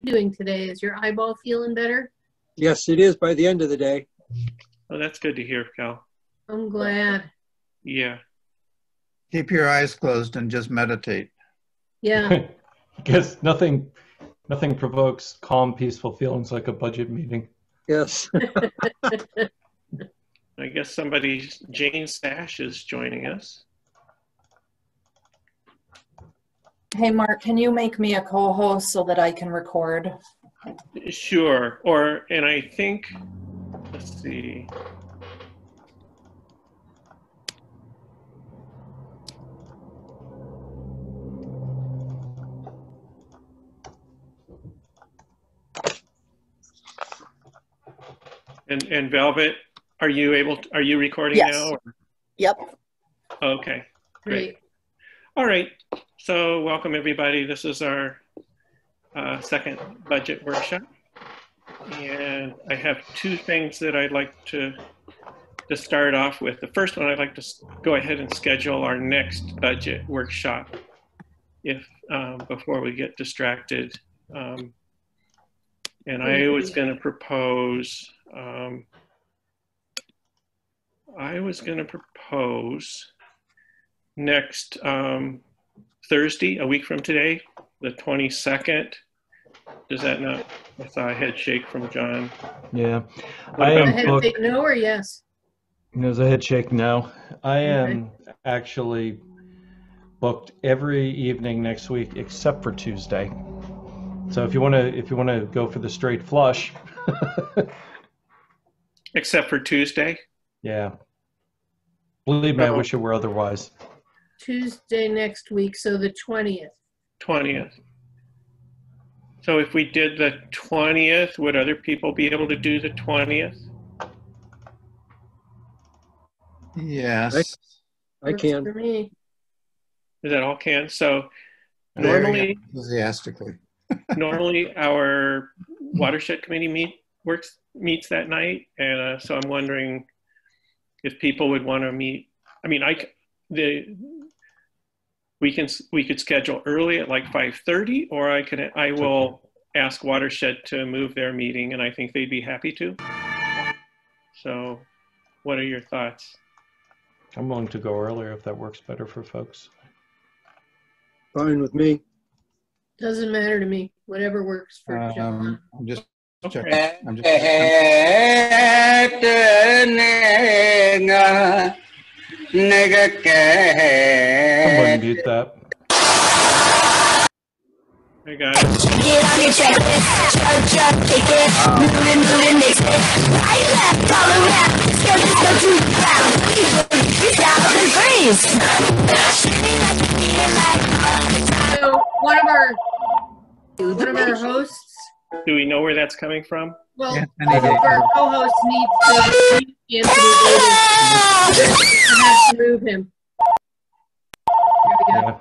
Doing today? Is your eyeball feeling better? Yes, it is by the end of the day. Oh, that's good to hear, Cal. I'm glad. Yeah. Keep your eyes closed and just meditate. Yeah. Because nothing provokes calm, peaceful feelings like a budget meeting. Yes. I guess Jane Stash is joining us. Hey, Mark, can you make me a co-host so that I can record? Sure. And I think, let's see. And Velvet, are you recording Yes. now? Or? Yep. Okay, great. Great. All right, so welcome everybody. This is our second budget workshop. And I have two things that I'd like to start off with. The first one, I'd like to go ahead and schedule our next budget workshop before we get distracted. And I was going to propose, next Thursday, a week from today, the 22nd. Does that not? I saw a head shake from John. Yeah. What I about am A head booked. shake no or yes? There's a head shake now. I am actually booked every evening next week except for Tuesday. So if you want to go for the straight flush. Except for Tuesday? Yeah. Believe me, I wish it were otherwise. Tuesday next week, so the 20th. 20th. So if we did the 20th, would other people be able to do the 20th? Yes. I Works can. for me. Is that all can? So Very normally enthusiastically. our watershed committee meets that night, and so I'm wondering if people would want to meet. I mean, we could schedule early at like 5:30, or I will ask Watershed to move their meeting, and I think they'd be happy to. So, what are your thoughts? I'm willing to go earlier if that works better for folks. Fine with me. Doesn't matter to me. Whatever works for John. I'm just Okay. checking. I'm just Someone mute that. I got it. Get on your checklist, chug, kick it, moving, mix it, right, left, all around, skirt, go to the ground, freestyle and freeze. So one of our hosts, Do we know where that's coming from? well, Anthony one of our Baker. co-hosts needs to meet Anthony Davis. I have to move him. Here we go. Yeah.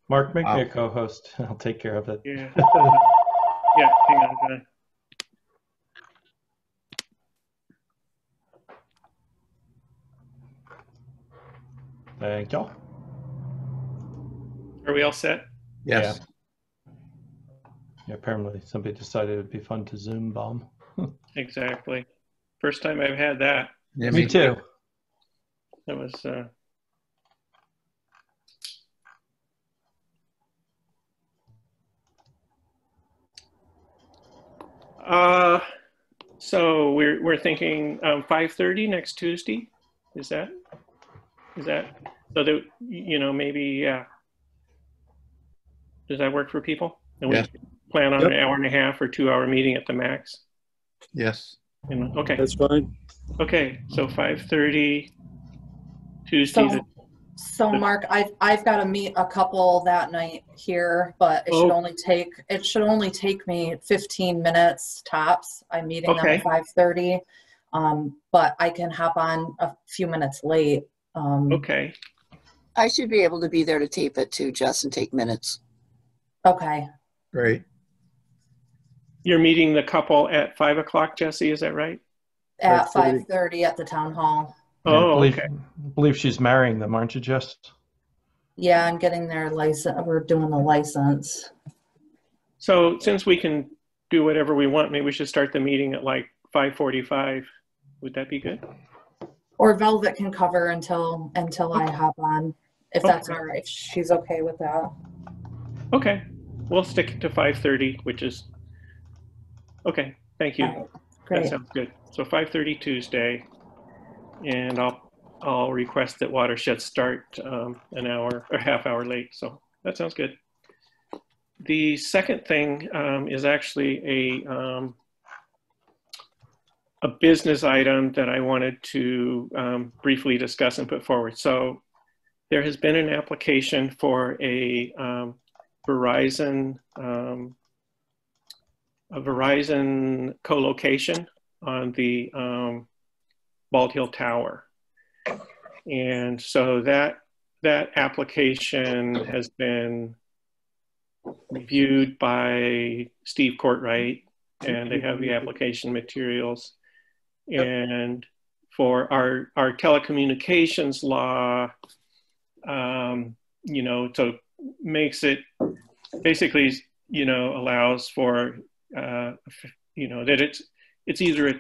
Mark, make me a co-host. I'll take care of it. Yeah. Yeah, hang on, John. Thank y'all. Are we all set? Yes. Yeah, apparently somebody decided it'd be fun to Zoom bomb. Exactly. First time I've had that. Yeah, Me too. That was so we're thinking 5:30 next Tuesday. Is that so that maybe, yeah. Does that work for people? And Yes. we plan on an hour and a half or 2 hour meeting at the max. Yes. Okay. That's fine. Okay. So 5:30 Tuesday. So Mark, I've got to meet a couple that night here, but it should only take me 15 minutes tops. I'm meeting them at 5:30, but I can hop on a few minutes late. Okay. I should be able to be there to tape it too, Jess, and take minutes. Okay. Great. You're meeting the couple at 5 o'clock, Jesse, is that right? At 5:30. 5:30 at the town hall. Oh, I okay. believe she's marrying them, aren't you, Jess? Yeah, I'm getting their license. We're doing the license. So since we can do whatever we want, maybe we should start the meeting at like 5:45. Would that be good? Or Velvet can cover until I hop on, if that's all right. If she's okay with that. Okay, we'll stick to 5:30, which is, okay, thank you. All right, great. That sounds good. So 5:30 Tuesday, and I'll request that Watershed start an hour or half hour late. So that sounds good. The second thing is actually a business item that I wanted to briefly discuss and put forward. So there has been an application for a Verizon co-location on the Bald Hill Tower. And so that application has been reviewed by Steve Courtwright, and they have the application materials. And for our telecommunications law, you know, so makes it basically, you know, allows for, you know, that it's either a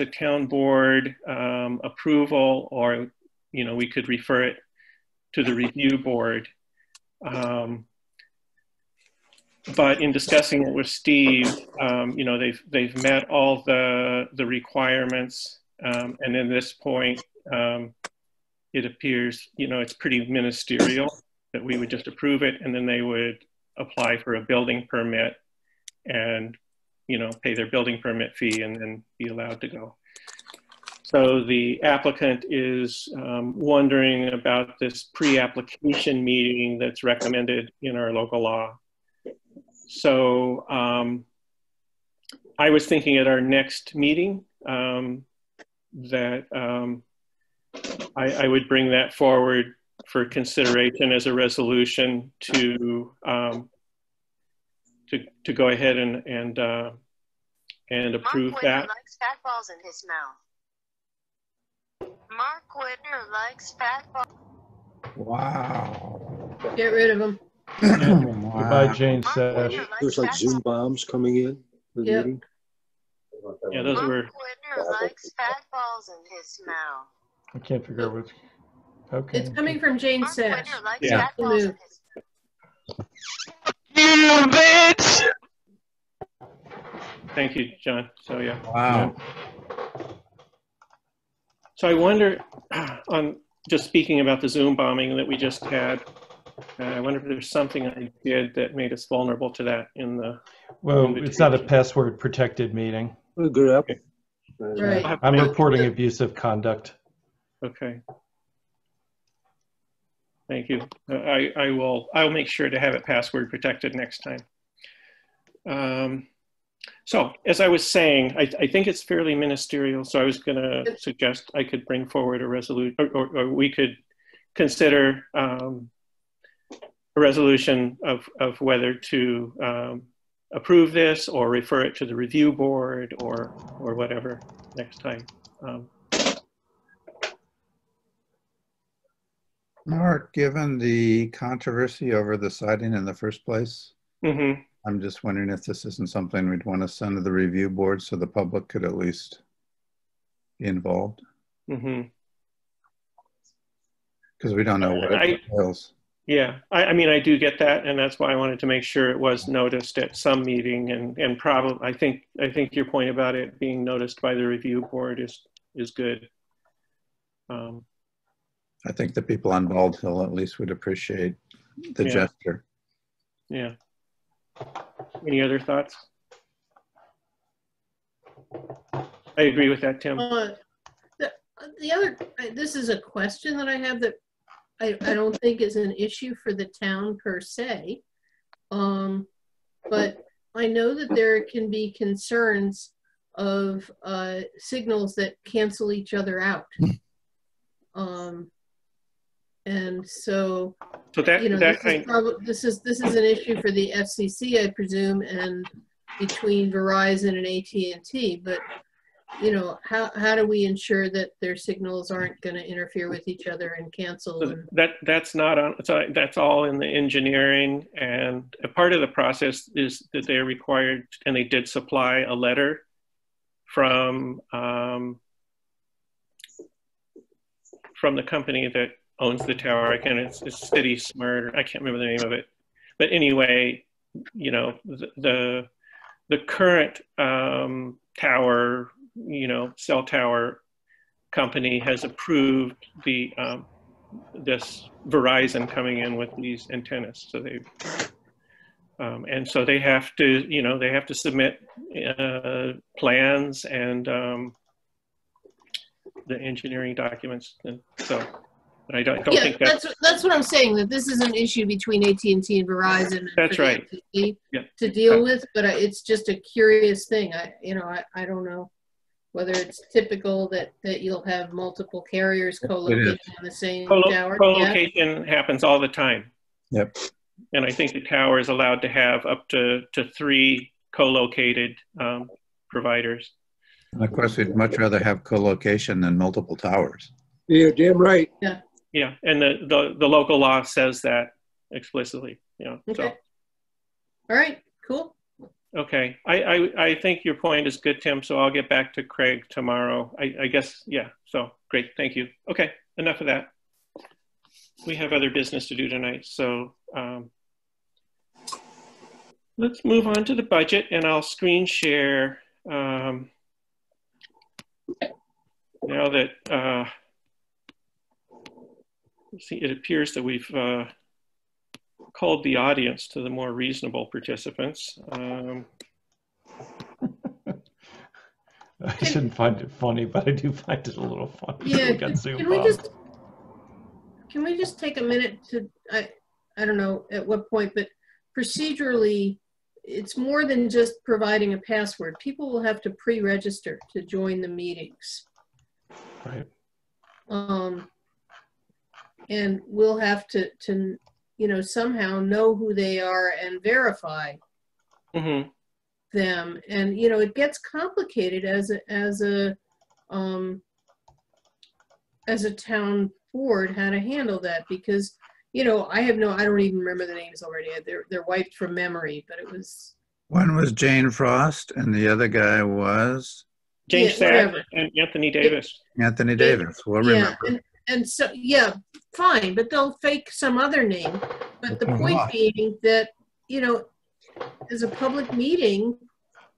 town board approval, or, you know, we could refer it to the review board. But in discussing it with Steve, you know, they've met all the requirements, and at this point, it appears, you know, it's pretty ministerial that we would just approve it, and then they would apply for a building permit, and, you know, pay their building permit fee, and then be allowed to go. So the applicant is wondering about this pre-application meeting that's recommended in our local law. So I was thinking at our next meeting that I would bring that forward for consideration as a resolution to go ahead and approve Mark that. Whitner likes fat balls in his mouth. Mark Whitner likes fat balls. Wow. Get rid of them. Goodbye, Jane Mark Sash. Whitner likes There's like fat Zoom balls. bombs coming in for the Yep. meeting. Yeah, those were, Mark Whitner likes fat balls in his mouth. I can't figure out which. Okay. It's coming from Jane Mark Sash. Whitner likes Yeah. fat balls in his thank you, John. So yeah. Wow. So I wonder, on just speaking about the Zoom bombing that we just had, I wonder if there's something I did that made us vulnerable to that in the. Well, it's not a password protected meeting. Oh, good up. Right. I'm reporting abusive conduct. Okay. Thank you. I'll make sure to have it password protected next time. So as I was saying, I think it's fairly ministerial. So I was going to suggest I could bring forward a resolution, or we could consider a resolution of whether to approve this or refer it to the review board or whatever next time. Mark, given the controversy over the siding in the first place, Mm-hmm. I'm just wondering if this isn't something we'd want to send to the review board so the public could at least be involved. Mm-hmm. Because we don't know what it entails. Yeah, I mean, I do get that, and that's why I wanted to make sure it was noticed at some meeting, and probably I think your point about it being noticed by the review board is good. I think the people on Bald Hill at least would appreciate the gesture. Yeah. Any other thoughts? I agree with that, Tim. The other, this is a question that I have that I don't think is an issue for the town per se. But I know that there can be concerns of signals that cancel each other out. And so that, you know, that this is an issue for the FCC, I presume, and between Verizon and AT&T. But you know, how do we ensure that their signals aren't going to interfere with each other and cancel? So that's not on. That's all in the engineering, and a part of the process is that they're required, and they did supply a letter from the company that owns the tower. It's City Smart. I can't remember the name of it, but anyway, you know, the current tower, you know, cell tower company has approved the this Verizon coming in with these antennas. So they and so they have to, you know, they have to submit plans and the engineering documents. And so, but I don't think that's what I'm saying, that this is an issue between AT&T and Verizon. And that's right. To deal with, but it's just a curious thing. I don't know whether it's typical that you'll have multiple carriers co-located on the same tower. Co-location happens all the time. Yep. And I think the tower is allowed to have up to 3 co-located providers. And of course, we'd much rather have co-location than multiple towers. Yeah, damn right. Yeah. Yeah, and the local law says that explicitly. You know. Okay. So. All right. Cool. Okay. I think your point is good, Tim. So I'll get back to Craig tomorrow. I guess. Yeah. So great. Thank you. Okay. Enough of that. We have other business to do tonight. So let's move on to the budget, and I'll screen share. Now that see, it appears that we've called the audience to the more reasonable participants. I shouldn't find it funny, but I do find it a little funny. Yeah. Can we just take a minute to, I don't know at what point, but procedurally, it's more than just providing a password. People will have to pre-register to join the meetings. Right. And we'll have to you know, somehow know who they are and verify them. And you know, it gets complicated as a town board how to handle that, because you know, I don't even remember the names already. They're wiped from memory, but it was. One was Jane Frost, and the other guy was James Sack and Anthony Davis. Anthony Davis. We'll remember. And so, yeah, fine, but they'll fake some other name. But the point being that, you know, as a public meeting,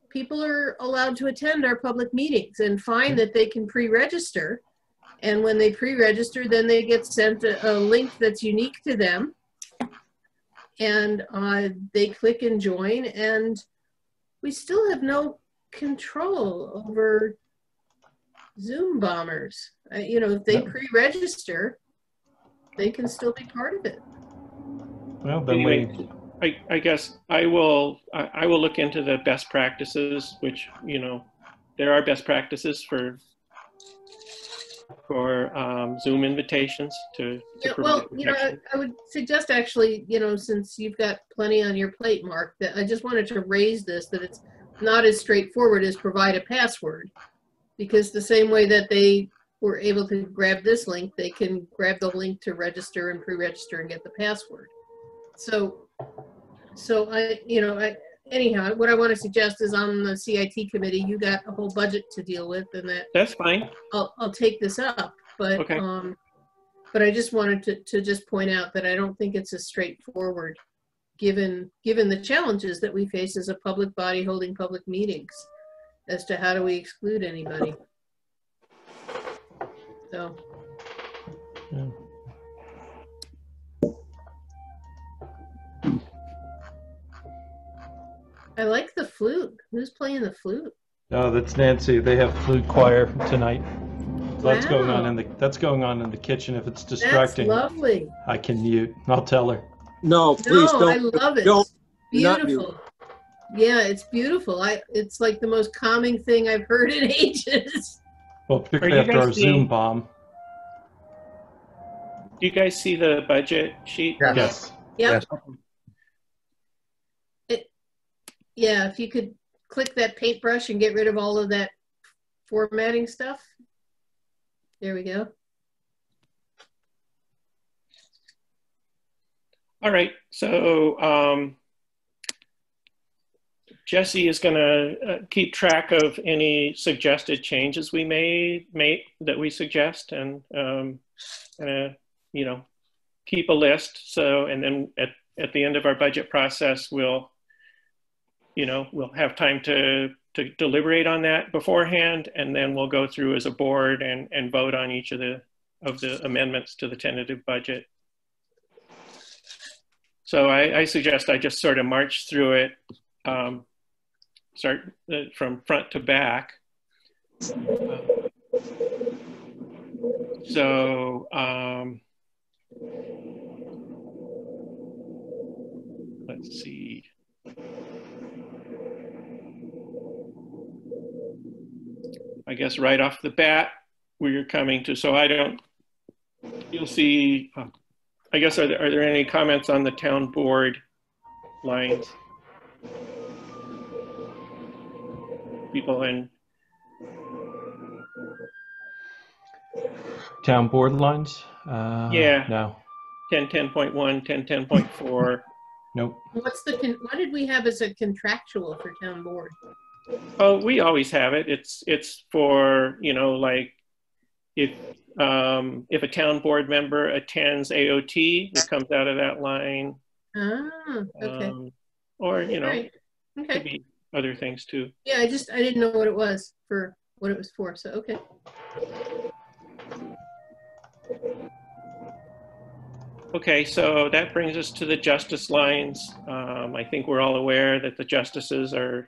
people are allowed to attend our public meetings and find that they can pre-register. And when they pre-register, then they get sent a link that's unique to them. And they click and join, and we still have no control over Zoom bombers. You know, if they pre-register, they can still be part of it. Well, then anyway, I guess I will look into the best practices, which, you know, there are best practices for Zoom invitations to well, you know, I would suggest actually, you know, since you've got plenty on your plate, Mark, that I just wanted to raise this, that it's not as straightforward as provide a password, because the same way that they were able to grab this link, they can grab the link to register and pre-register and get the password. So anyhow, what I want to suggest is on the CIT committee, you got a whole budget to deal with, and that's fine. I'll take this up, but okay. But I just wanted to just point out that I don't think it's as straightforward, given the challenges that we face as a public body holding public meetings, as to how do we exclude anybody. So. Yeah. I like the flute. Who's playing the flute? Oh, that's Nancy. They have flute choir tonight. So wow. That's going on in the kitchen. If it's distracting, that's lovely. I can mute. I'll tell her. No, please don't. I love it. Don't. Beautiful. Yeah, it's beautiful. It's like the most calming thing I've heard in ages. Well, particularly after our Zoom bomb. Do you guys see the budget sheet? Yes. Yep. Yeah, if you could click that paintbrush and get rid of all of that formatting stuff. There we go. All right, so Jesse is going to keep track of any suggested changes we that we suggest, and you know, keep a list. So, and then at the end of our budget process, we'll have time to deliberate on that beforehand, and then we'll go through as a board and vote on each of the amendments to the tentative budget. So I suggest I just sort of march through it, start from front to back. So let's see. I guess right off the bat, we're coming to, so you'll see, I guess, are there any comments on the town board lines? People in town board lines? Yeah. No. 10.10.1, 10.10.4. Nope. What did we have as a contractual for town board? Oh, we always have it. It's for, you know, like if a town board member attends AOT, it comes out of that line. Ah, okay. Or, you know, right. Okay. Could be other things too. Yeah, I didn't know what it was for, what it was for. So, okay. Okay, so that brings us to the justice lines. I think we're all aware that the justices are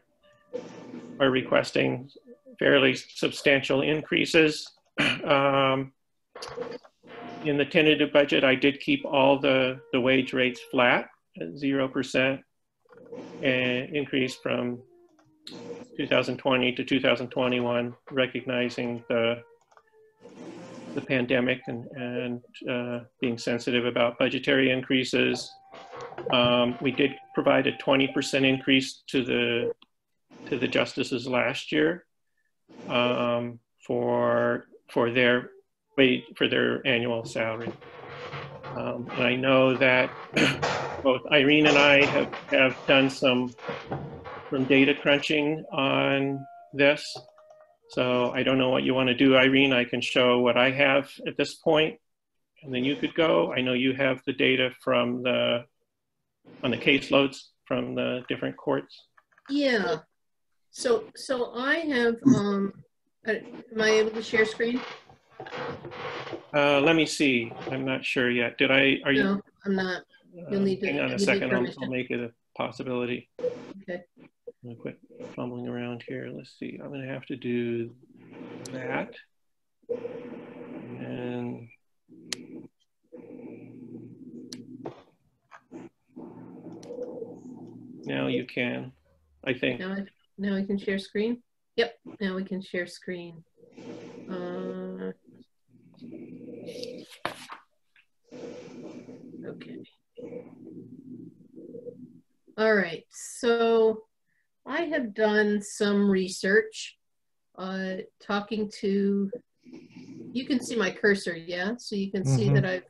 requesting fairly substantial increases. In the tentative budget, I did keep all the wage rates flat at 0%, and increase from 2020 to 2021, recognizing the pandemic and being sensitive about budgetary increases. We did provide a 20% increase to the justices last year for their annual salary. And I know that both Irene and I have done some data crunching on this. So I don't know what you want to do, Irene. I can show what I have at this point, and then you could go. I know you have the data on the caseloads from the different courts. Yeah. So I have, am I able to share screen? Let me see. I'm not sure yet. No, I'm not. You'll need to. Hang on a second. I'll make it a possibility. Okay. I'm gonna quit fumbling around here. Let's see. I'm gonna have to do that. And now you can, I think. Now I can share screen? Yep, now we can share screen. Okay. All right, so I have done some research, talking to, you can see my cursor, yeah? So you can see that I've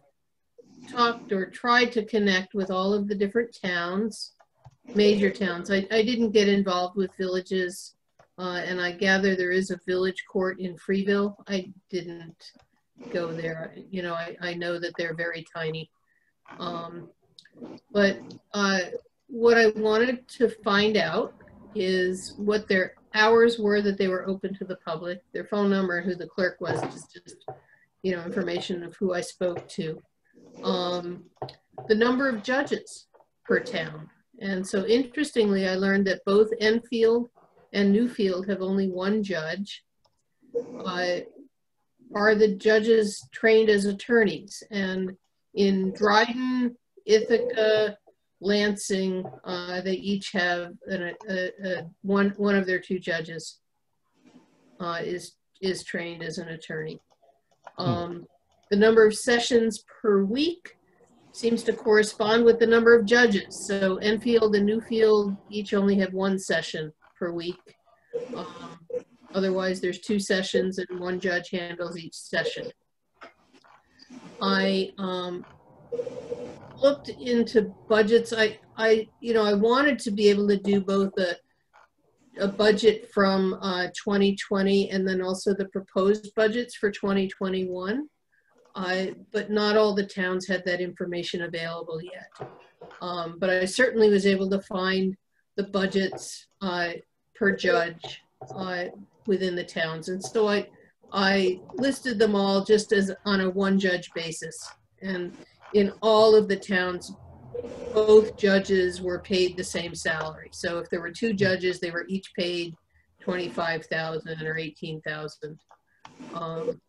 talked or tried to connect with all of the different towns, major towns. I didn't get involved with villages, and I gather there is a village court in Freeville. I didn't go there. You know, I know that they're very tiny. But what I wanted to find out is what their hours were that they were open to the public, their phone number, and who the clerk was, just you know, information of who I spoke to. The number of judges per town. And so interestingly, I learned that both Enfield and Newfield have only one judge. Are the judges trained as attorneys? And in Dryden, Ithaca, Lansing, they each have one of their two judges is trained as an attorney. The number of sessions per week seems to correspond with the number of judges. So Enfield and Newfield each only have one session per week. Otherwise, there's 2 sessions and 1 judge handles each session. I looked into budgets. I wanted to be able to do both a budget from 2020 and then also the proposed budgets for 2021. But not all the towns had that information available yet. But I certainly was able to find the budgets per judge within the towns. And so I listed them all just as on a 1 judge basis. And in all of the towns, both judges were paid the same salary. So if there were 2 judges, they were each paid $25,000 or $18,000.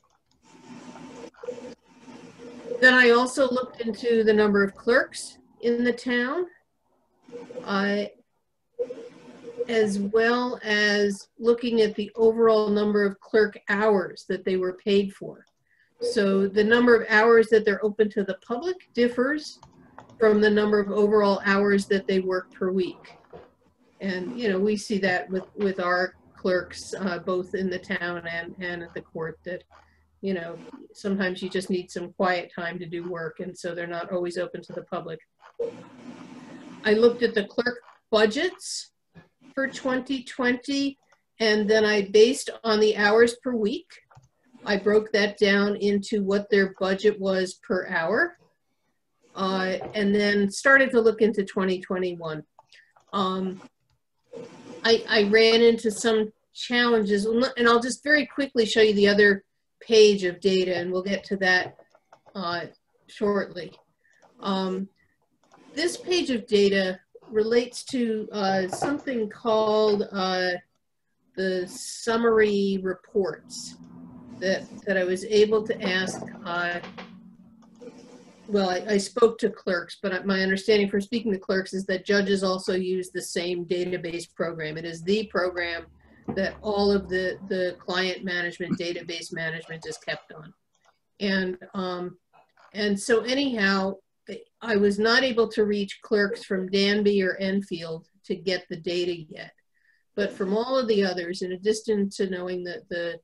Then I also looked into the number of clerks in the town, as well as looking at the overall number of clerk hours that they were paid for. So the number of hours that they're open to the public differs from the number of overall hours that they work per week. And, we see that with our clerks, both in the town and at the court, that, sometimes you just need some quiet time to do work. And so they're not always open to the public. I looked at the clerk budgets for 2020, and then I based on the hours per week. I broke that down into what their budget was per hour, and then started to look into 2021. I ran into some challenges, and I'll just very quickly show you the other page of data, and we'll get to that shortly. This page of data relates to something called the summary reports that I was able to ask. Well, I spoke to clerks, but my understanding from speaking to clerks is that judges also use the same database program. It is the program that all of the client management, database management is kept on. And so anyhow, I was not able to reach clerks from Danby or Enfield to get the data yet. But from all of the others, in addition to knowing the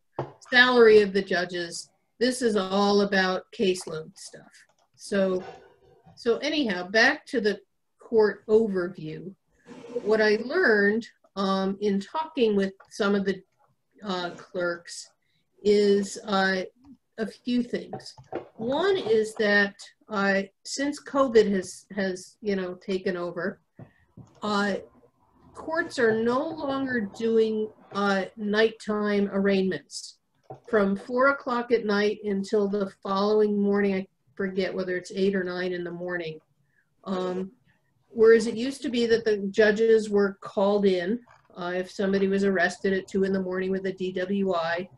salary of the judges, this is all about caseload stuff. So anyhow, back to the court overview. What I learned in talking with some of the clerks is a few things. One is that since COVID has taken over, courts are no longer doing nighttime arraignments from 4 o'clock at night until the following morning. I forget whether it's 8 or 9 in the morning. Whereas it used to be that the judges were called in. If somebody was arrested at 2 in the morning with a DWI,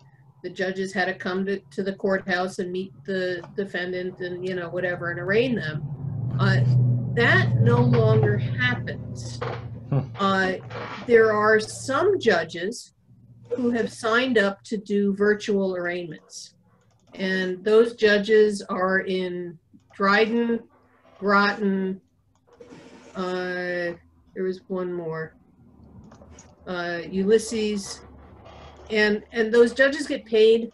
the judges had to come to the courthouse and meet the defendant and, whatever, and arraign them. That no longer happens. There are some judges who have signed up to do virtual arraignments. And those judges are in Dryden, Groton, there was one more, Ulysses, and those judges get paid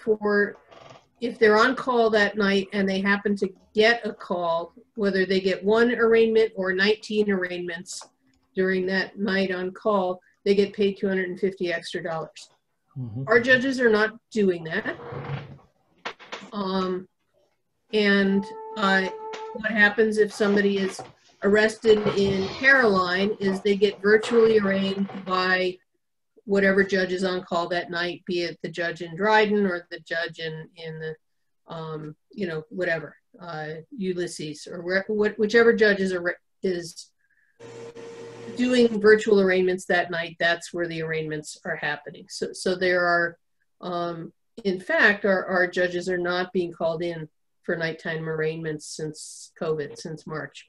for if they're on call that night and they happen to get a call, whether they get 1 arraignment or 19 arraignments during that night on call, they get paid $250 extra. Mm-hmm. Our judges are not doing that. What happens if somebody is arrested in Caroline is they get virtually arraigned by whatever judge is on call that night, be it the judge in Dryden or the judge in the, whatever, Ulysses, or whichever judge is doing virtual arraignments that night. That's where the arraignments are happening. So there are, in fact, our judges are not being called in for nighttime arraignments since COVID, since March.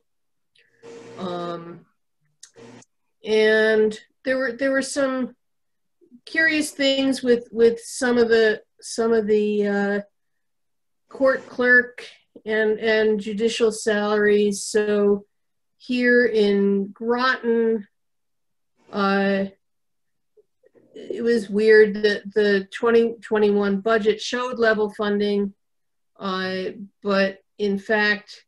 And there were some curious things with some of the court clerk and judicial salaries. So here in Groton, it it was weird that the 2021 budget showed level funding, but in fact,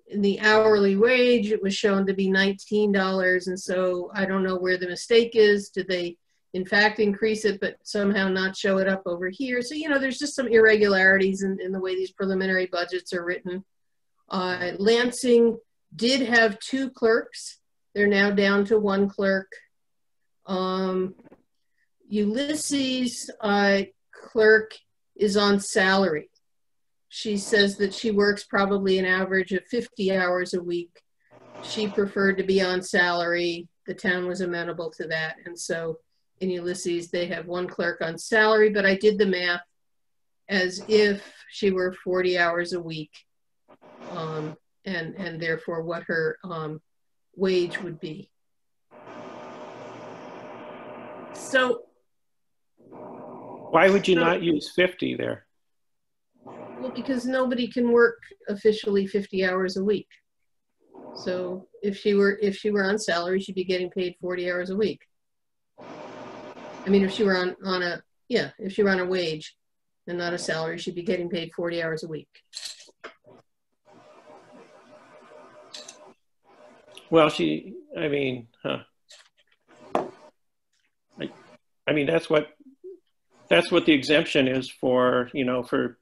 in the hourly wage, it was shown to be $19. And so I don't know where the mistake is. Did they in fact increase it, but somehow not show it up over here? So, you know, there's just some irregularities in the way these preliminary budgets are written. Lansing did have 2 clerks. They're now down to 1 clerk. Ulysses' clerk is on salary. She says that she works probably an average of 50 hours a week. She preferred to be on salary. The town was amenable to that. And so in Ulysses, they have 1 clerk on salary, but I did the math as if she were 40 hours a week, and therefore what her wage would be. So why would you not use 50 there? Well, because nobody can work officially 50 hours a week. So if she were on salary, she'd be getting paid 40 hours a week. I mean, if she were on a wage and not a salary, she'd be getting paid 40 hours a week. Well, I mean, that's what the exemption is for, you know, for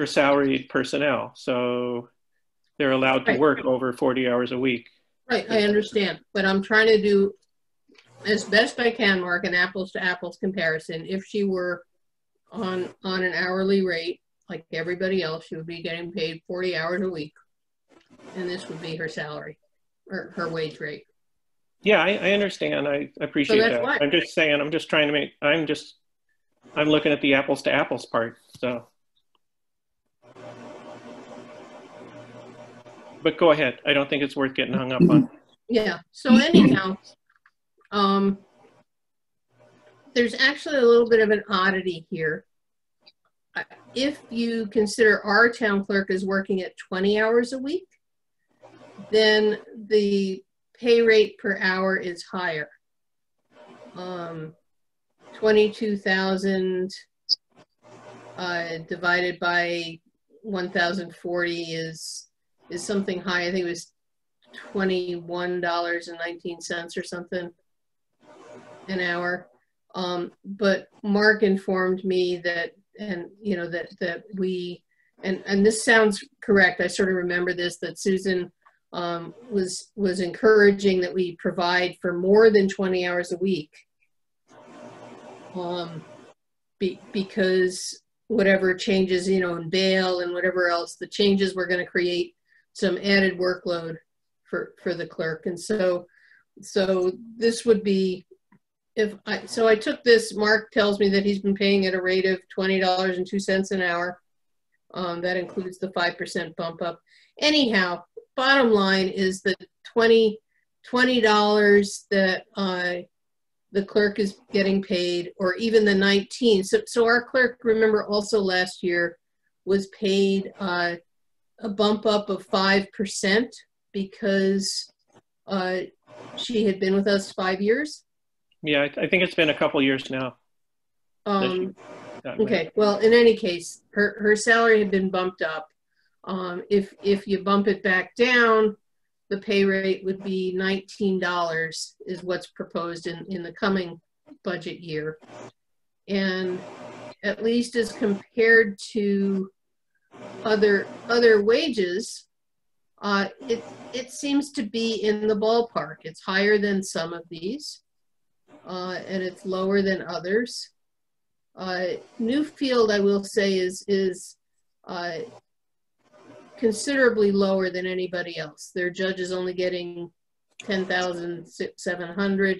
salaried personnel. So they're allowed to work over 40 hours a week. Right, I understand, but I'm trying to do as best I can, Mark, an apples to apples comparison. If she were on an hourly rate, like everybody else, she would be getting paid 40 hours a week. And this would be her salary, or her wage rate. Yeah, I understand. I appreciate that. Why. I'm just saying, I'm looking at the apples to apples part, so. But go ahead. I don't think it's worth getting hung up on. Yeah, so anyhow, there's actually a little bit of an oddity here. If you consider our town clerk as working at 20 hours a week, then the pay rate per hour is higher. 22,000 divided by 1,040 is something high. I think it was $21.19 or something an hour. But Mark informed me that, and you know, that we, and this sounds correct, I sort of remember this, that Susan was encouraging that we provide for more than 20 hours a week, because whatever changes, you know, in bail and whatever else, the changes were going to create some added workload for the clerk. And so this would be, so I took this, Mark tells me that he's been paying at a rate of $20.02 an hour. That includes the 5% bump up. Anyhow, bottom line is that $20 that the clerk is getting paid, or even the 19. So our clerk, remember, also last year was paid a bump up of 5% because she had been with us 5 years. Yeah, I think it's been a couple years now. Okay, well, in any case, her salary had been bumped up. If you bump it back down, the pay rate would be $19 is what's proposed in the coming budget year. And at least as compared to other wages, it seems to be in the ballpark. It's higher than some of these, and it's lower than others. Newfield, I will say, is considerably lower than anybody else. Their judge is only getting $10,700,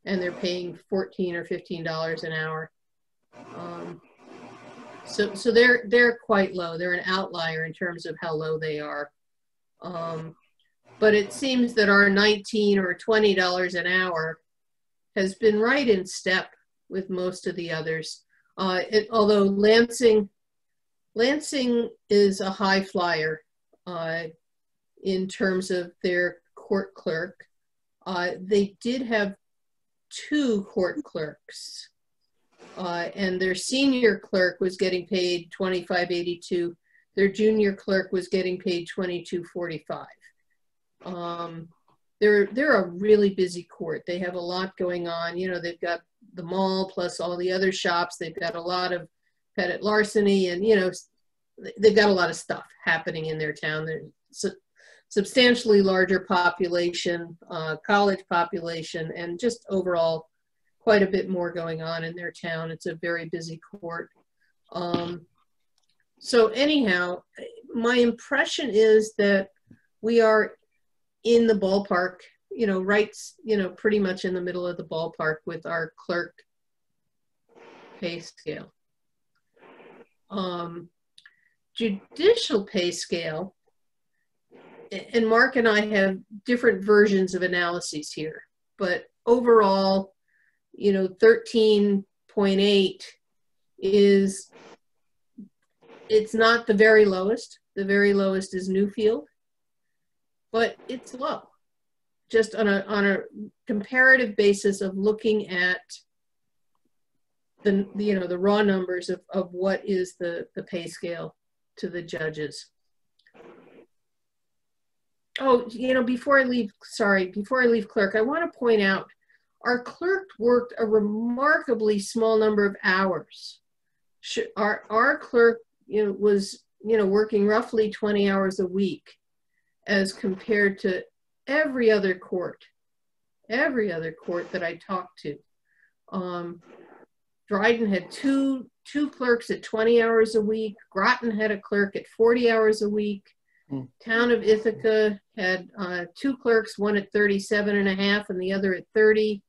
and they're paying $14 or $15 an hour. So they're quite low. They're an outlier in terms of how low they are. But it seems that our $19 or $20 an hour has been right in step with most of the others. Although Lansing is a high flyer in terms of their court clerk. They did have 2 court clerks. And their senior clerk was getting paid $25.82. Their junior clerk was getting paid $22.45. They're a really busy court. They have a lot going on. You know, they've got the mall plus all the other shops. They've got a lot of petty larceny, and you know, they've got a lot of stuff happening in their town. There's a substantially larger population, college population, and just overall quite a bit more going on in their town. It's a very busy court. So anyhow, my impression is that we are in the ballpark, you know, right, you know, pretty much in the middle of the ballpark with our clerk pay scale. Judicial pay scale, and Mark and I have different versions of analyses here, but overall, you know, 13.8 is, it's not the very lowest. The very lowest is Newfield, but it's low, just on a comparative basis of looking at the you know, the raw numbers of what is the pay scale to the judges. Oh, you know, before I leave clerk, I want to point out our clerk worked a remarkably small number of hours. Our clerk, you know, was, you know, working roughly 20 hours a week, as compared to every other court that I talked to. Dryden had two clerks at 20 hours a week. Groton had a clerk at 40 hours a week. Town of Ithaca had 2 clerks, one at 37.5 and the other at 30.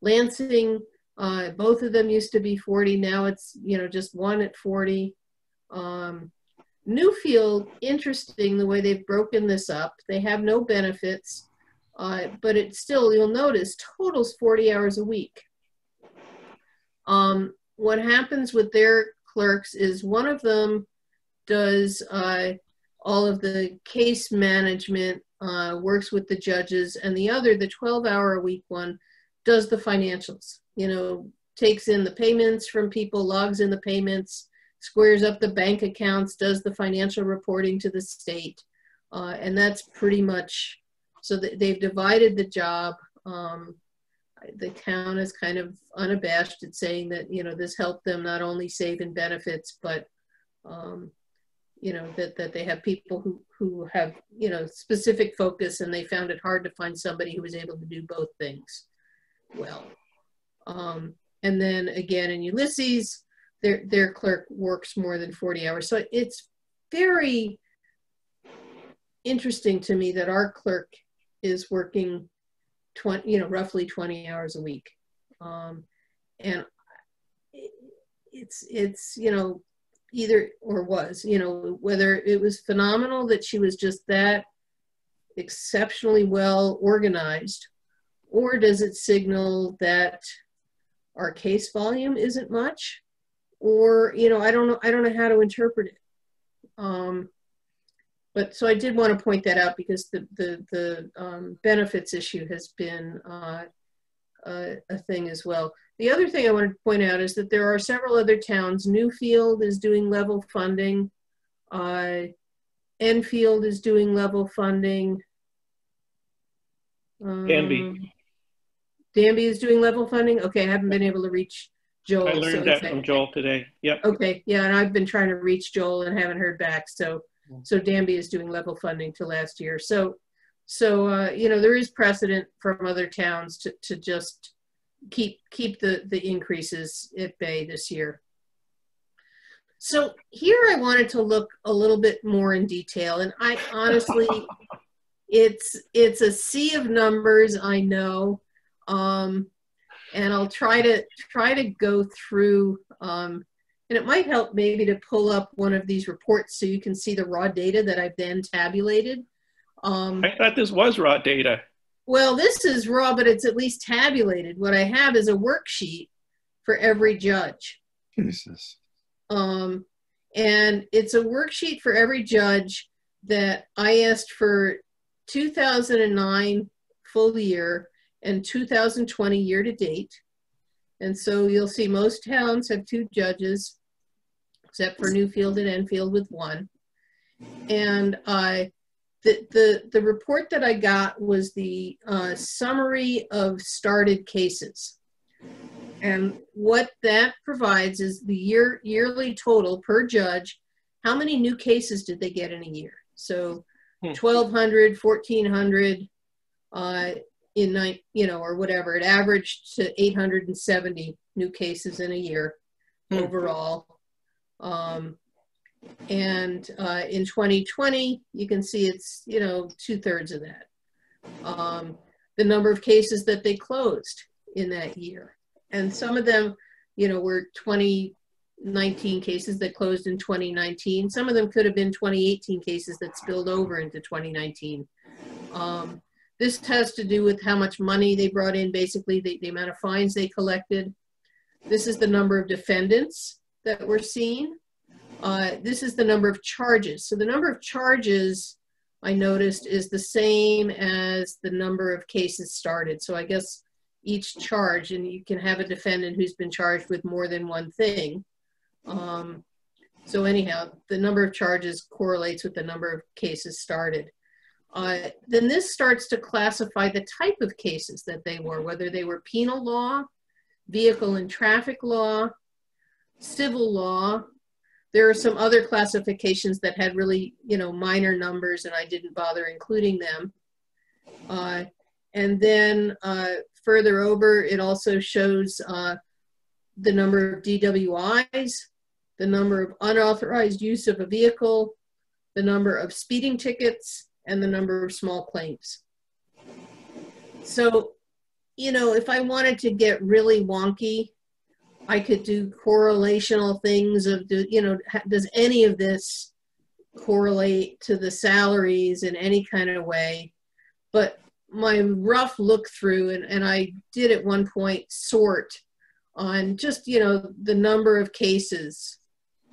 Lansing, both of them used to be 40. Now it's, you know, just one at 40. Newfield, interesting the way they've broken this up. They have no benefits, but it's still, you'll notice, totals 40 hours a week. What happens with their clerks is one of them does all of the case management, works with the judges, and the other, the 12-hour-a-week one, does the financials. You know, takes in the payments from people, logs in the payments, squares up the bank accounts, does the financial reporting to the state. And that's pretty much, so they've divided the job. The town is kind of unabashed at saying that, you know, this helped them not only save in benefits, but, you know, that they have people who have, you know, specific focus, and they found it hard to find somebody who was able to do both things well. And then again, in Ulysses, their clerk works more than 40 hours. So it's very interesting to me that our clerk is working roughly 20 hours a week. And it's, you know, either, or was, you know, whether it was phenomenal that she was just that exceptionally well organized, or does it signal that our case volume isn't much? Or, you know, I don't know how to interpret it. But so I did want to point that out, because the benefits issue has been a thing as well. The other thing I wanted to point out is that there are several other towns. Newfield is doing level funding. Enfield is doing level funding. Danby. Danby is doing level funding. Okay, I haven't been able to reach Joel. I learned that from Joel today. Yep. Okay, yeah, and I've been trying to reach Joel and haven't heard back. So Danby is doing level funding to last year. So you know, there is precedent from other towns to just keep the increases at bay this year. So here I wanted to look a little bit more in detail, and I honestly, it's a sea of numbers, I know, and I'll try to go through, and it might help maybe to pull up one of these reports so you can see the raw data that I've then tabulated. I thought this was raw data. Well, this is raw, but it's at least tabulated. What I have is a worksheet for every judge. Jesus. And it's a worksheet for every judge that I asked for 2009 full year and 2020 year to date. And so you'll see most towns have 2 judges, except for Newfield and Enfield with 1. And the report that I got was the summary of started cases. And what that provides is the yearly total per judge. How many new cases did they get in a year? So 1,200, 1,400 or whatever. It averaged to 870 new cases in a year overall. And in 2020, you can see it's, 2/3 of that. The number of cases that they closed in that year. And some of them, were 2019 cases that closed in 2019. Some of them could have been 2018 cases that spilled over into 2019. This has to do with how much money they brought in, basically the amount of fines they collected. This is the number of defendants that we're seeing. This is the number of charges. So the number of charges, I noticed, is the same as the number of cases started. So I guess each charge, and you can have a defendant who's been charged with more than one thing. So anyhow, the number of charges correlates with the number of cases started. Then this starts to classify the type of cases that they were, whether they were penal law, vehicle and traffic law, civil law. There are some other classifications that had really, minor numbers, and I didn't bother including them. And then further over, it also shows the number of DWIs, the number of unauthorized use of a vehicle, the number of speeding tickets, and the number of small claims. So, if I wanted to get really wonky, I could do correlational things of, does any of this correlate to the salaries in any kind of way? But my rough look through, and I did at one point sort on just, the number of cases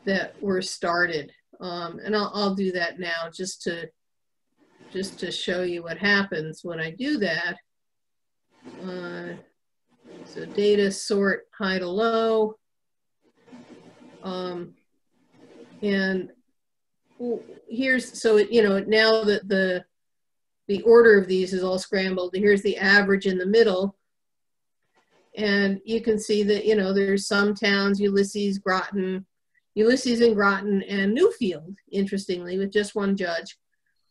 that were started. And I'll do that now just to show you what happens when I do that. So data sort high to low. And here's, so now that the order of these is all scrambled. Here's the average in the middle. And you can see that, there's some towns, Ulysses and Groton and Newfield, interestingly, with just 1 judge,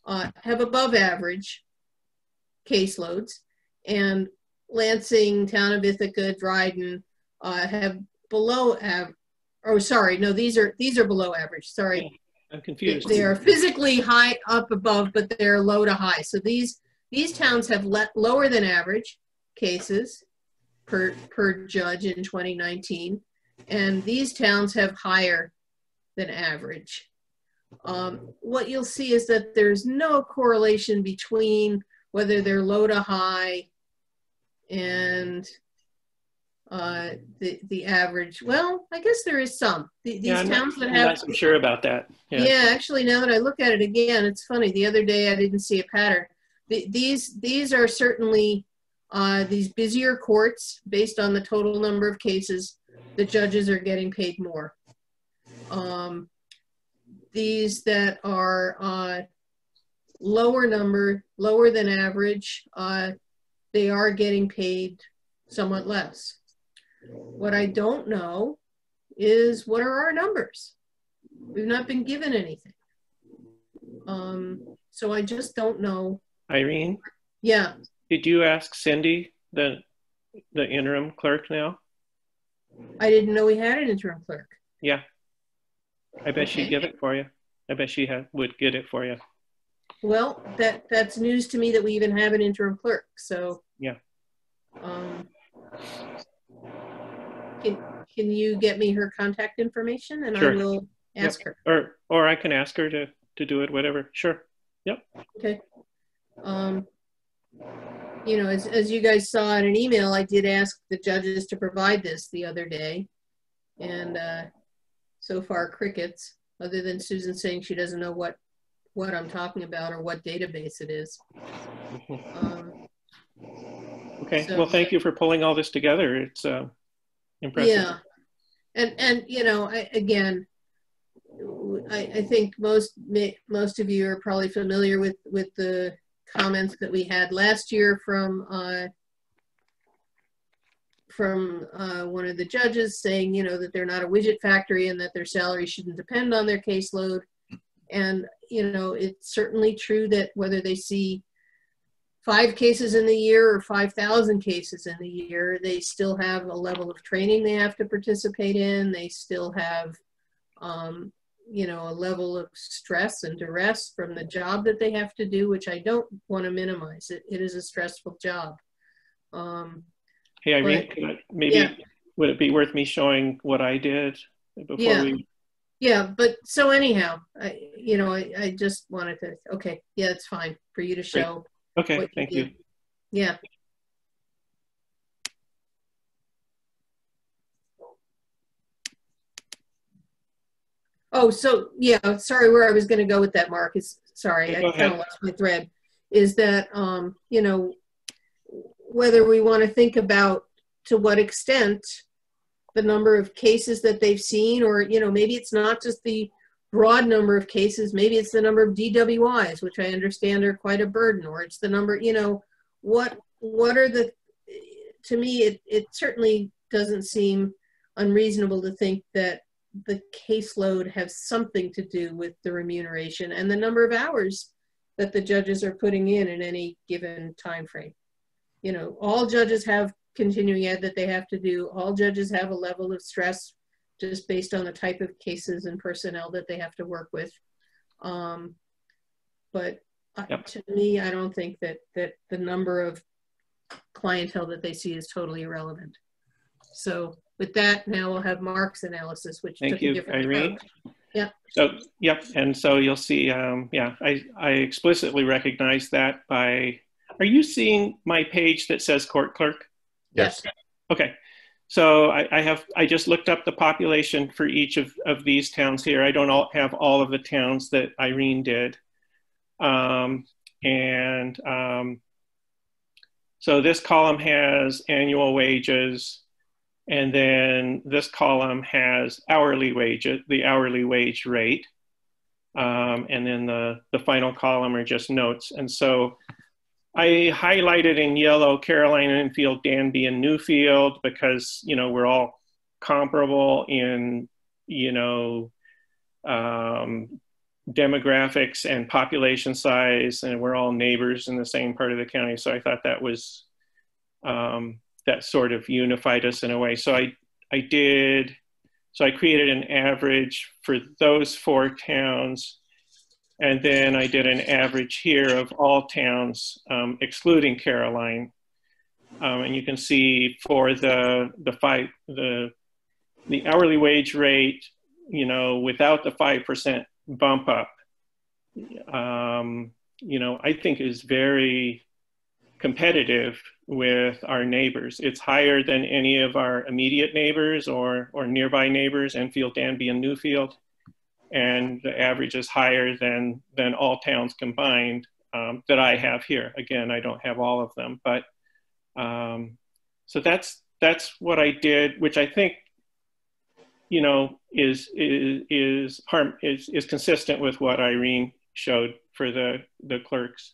have above average caseloads. And Lansing, Town of Ithaca, Dryden have below average. Oh, sorry, no, these are below average. Sorry, I'm confused. They are physically high up above, but they're low to high. So these towns have lower than average cases per judge in 2019, and these towns have higher than average. What you'll see is that there's no correlation between whether they're low to high and the average. Well, I guess there is some. These towns that have. I'm not sure about that. Yeah, actually, now that I look at it again, it's funny. The other day I didn't see a pattern. These are certainly these busier courts based on the total number of cases. The judges are getting paid more. These that are lower than average, they are getting paid somewhat less. What I don't know is what are our numbers? We've not been given anything. So I just don't know. Irene? Yeah. Did you ask Cindy, the interim clerk now? I didn't know we had an interim clerk. Yeah. I bet she'd give it for you. I bet she would get it for you. Well, that's news to me that we even have an interim clerk. So yeah. Can you get me her contact information, and sure. I will ask her. Or I can ask her to do it. Whatever. Sure. Yep. Okay. You know, as you guys saw in an email, I did ask the judges to provide this the other day, and so far crickets. Other than Susan saying she doesn't know what I'm talking about or what database it is. Okay, So- well, thank you for pulling all this together. It's impressive. Yeah, and you know, I think most of you are probably familiar with the comments that we had last year from one of the judges saying, you know, that they're not a widget factory and that their salary shouldn't depend on their caseload. And, you know, it's certainly true that whether they see 5 cases in the year or 5,000 cases in the year, they still have a level of training they have to participate in. They still have, you know, a level of stress and duress from the job that they have to do, which I don't want to minimize. It is a stressful job. Hey, Irene, maybe would it be worth me showing what I did before we? Yeah, but so anyhow, I just wanted to, okay, yeah, it's fine for you to show. Great. Okay, thank you. Yeah. Oh, so yeah, sorry, where I was going to go with that, Mark, is, sorry, I kind of lost my thread, is that, you know, whether we want to think about to what extent the number of cases that they've seen, or, you know, maybe it's not just the broad number of cases, maybe it's the number of DWIs, which I understand are quite a burden, or it's the number, you know, what are the, to me, it certainly doesn't seem unreasonable to think that the caseload has something to do with the remuneration and the number of hours that the judges are putting in any given time frame. You know, all judges have continuing ed that they have to do. All judges have a level of stress just based on the type of cases and personnel that they have to work with. But to me, I don't think that the number of clientele that they see is totally irrelevant. So with that, now we'll have Mark's analysis, which Thank you, Irene. Yeah. So, yep, and so you'll see, yeah, I explicitly recognize that by, are you seeing my page that says court clerk? Yes. Okay. So I just looked up the population for each of these towns here. I don't have all of the towns that Irene did. So this column has annual wages, and then this column has hourly wages, the hourly wage rate. And then the final column are just notes. And so I highlighted in yellow Caroline, Enfield, Danby, and Newfield because, you know, we're all comparable in, you know, demographics and population size, and we're all neighbors in the same part of the county. So I thought that was, that sort of unified us in a way. So I created an average for those 4 towns. And then I did an average here of all towns, excluding Caroline. And you can see for the hourly wage rate, you know, without the 5% bump up, you know, I think is very competitive with our neighbors. It's higher than any of our immediate neighbors or nearby neighbors, Enfield, Danby, and Newfield. And the average is higher than all towns combined that I have here. Again, I don't have all of them, but so that's what I did, which I think, you know, is consistent with what Irene showed for the clerks.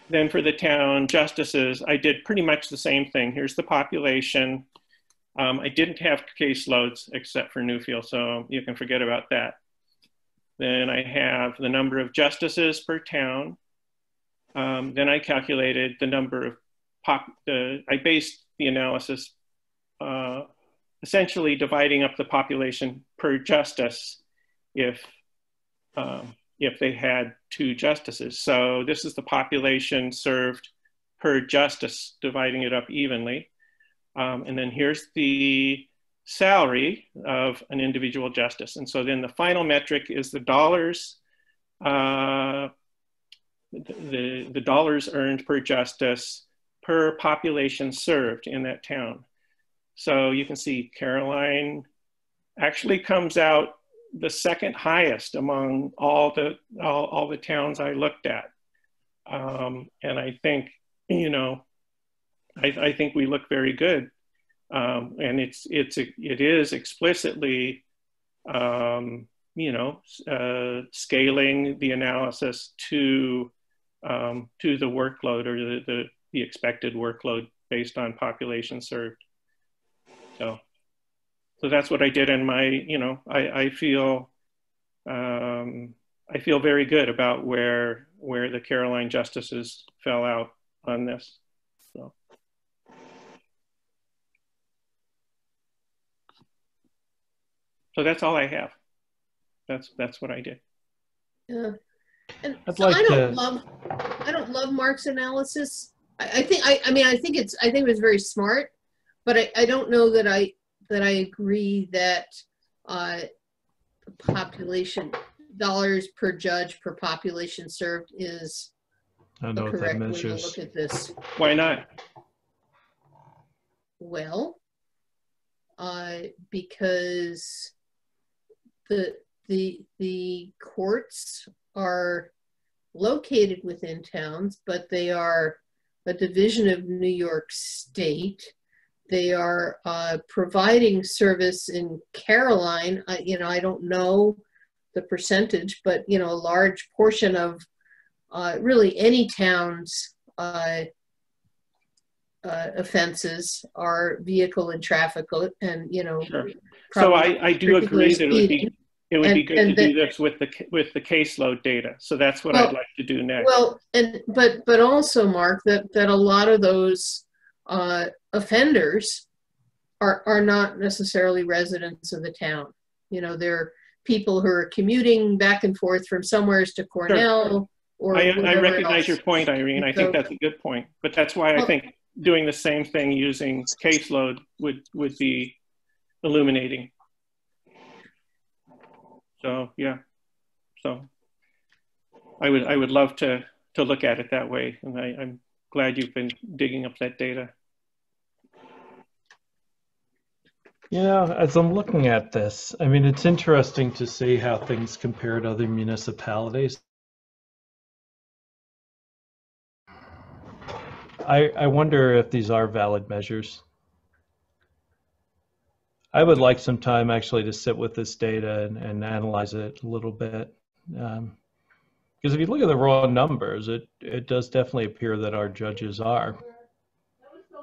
Then for the town justices, I did pretty much the same thing. Here's the population. I didn't have caseloads except for Newfield, so you can forget about that. Then I have the number of justices per town. Then I calculated the number of I based the analysis essentially dividing up the population per justice if they had 2 justices. So this is the population served per justice, dividing it up evenly. And then here's the salary of an individual justice. And so then the final metric is the dollars, the dollars earned per justice per population served in that town. So you can see Caroline actually comes out the second highest among all the towns I looked at. And I think, you know, I think we look very good. And it is explicitly, scaling the analysis to the workload or the expected workload based on population served. So that's what I did in my, I feel very good about where the Caroline justices fell out on this. So that's all I have. That's what I did. Yeah, and I'd so like I don't love Mark's analysis. I think it was very smart, but I don't know that I agree that population dollars per judge per population served is the correct way to look at this. Why not? Well, because the courts are located within towns, but they are a division of New York State. They are providing service in Caroline. I don't know the percentage, but a large portion of really any town's offenses are vehicle and traffic, and Sure. So I do agree that it would be good to do this with the caseload data. So that's what I'd like to do next. Well, but also, Mark, that a lot of those offenders are not necessarily residents of the town. They're people who are commuting back and forth from somewheres to Cornell. Sure. Or I recognize your point, Irene. I think that's a good point. But that's why I think doing the same thing using caseload would be illuminating. So yeah, so I would love to look at it that way, and I'm glad you've been digging up that data. As I'm looking at this, I mean, it's interesting to see how things compare to other municipalities. I wonder if these are valid measures. I would like some time actually to sit with this data and analyze it a little bit. Because if you look at the raw numbers, it does definitely appear that our judges are,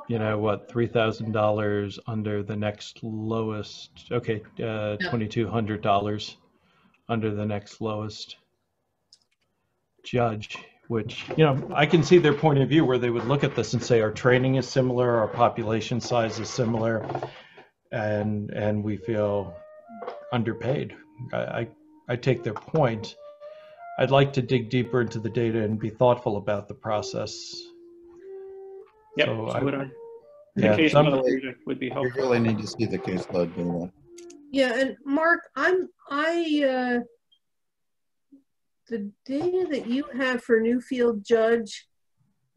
$3,000 under the next lowest, okay, $2,200 under the next lowest judge, which, I can see their point of view where they would look at this and say our training is similar, our population size is similar, and we feel underpaid. I take their point. I'd like to dig deeper into the data and be thoughtful about the process. Yep, so the caseload data would be helpful. We really need to see the caseload data. Yeah, and Mark, the data that you have for Newfield Judge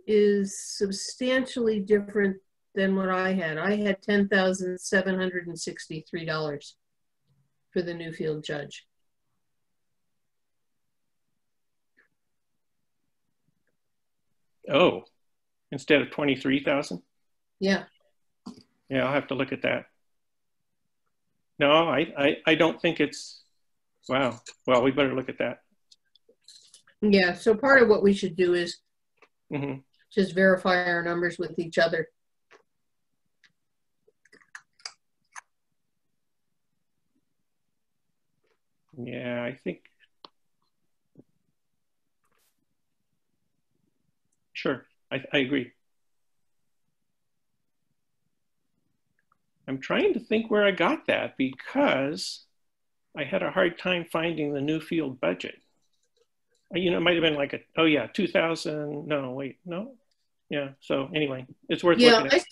is substantially different than what I had. I had $10,763 for the Newfield Judge. Oh, instead of 23,000? Yeah. Yeah, I'll have to look at that. No, I don't think it's, wow. Well, we better look at that. Yeah, so part of what we should do is just verify our numbers with each other. Yeah, I think, sure, I agree. I'm trying to think where I got that because I had a hard time finding the Newfield budget. It might have been like 2000, no, wait, no. Yeah, so anyway, it's worth looking at.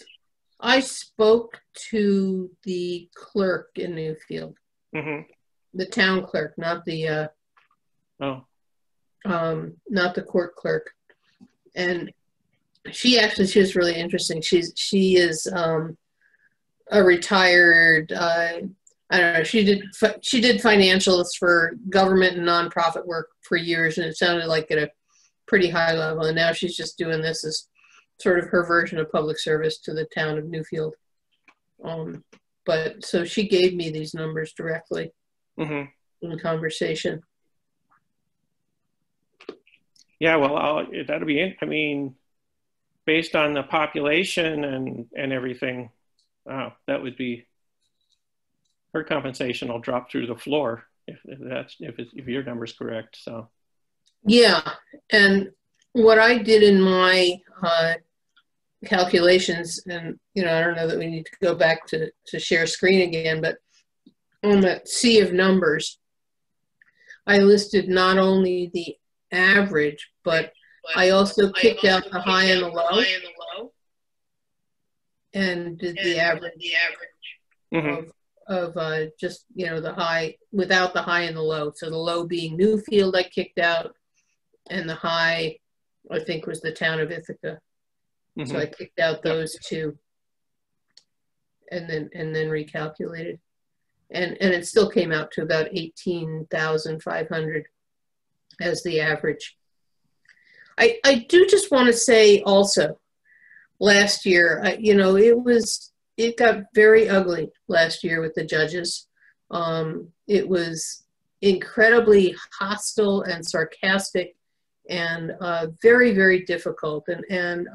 I spoke to the clerk in Newfield, the town clerk, not the, not the court clerk. And she was really interesting. She is a retired, I don't know, she did financials for government and nonprofit work for years, and it sounded like at a pretty high level. And now she's just doing this as sort of her version of public service to the town of Newfield. But so she gave me these numbers directly in the conversation. Yeah, well, that'll be it. I mean, based on the population and everything, wow, that would be, her compensation will drop through the floor if your number's correct. So yeah, and what I did in my calculations, and I don't know that we need to go back to share screen again, but on that sea of numbers, I listed not only the average, but I also kicked out the high and the low, and did the average of just the high without the high and the low. So the low being Newfield I kicked out, and the high I think was the town of Ithaca. So I kicked out those two, and then recalculated, and it still came out to about 18,500 as the average. I do just want to say also, last year, it got very ugly last year with the judges. It was incredibly hostile and sarcastic, and very, very difficult. And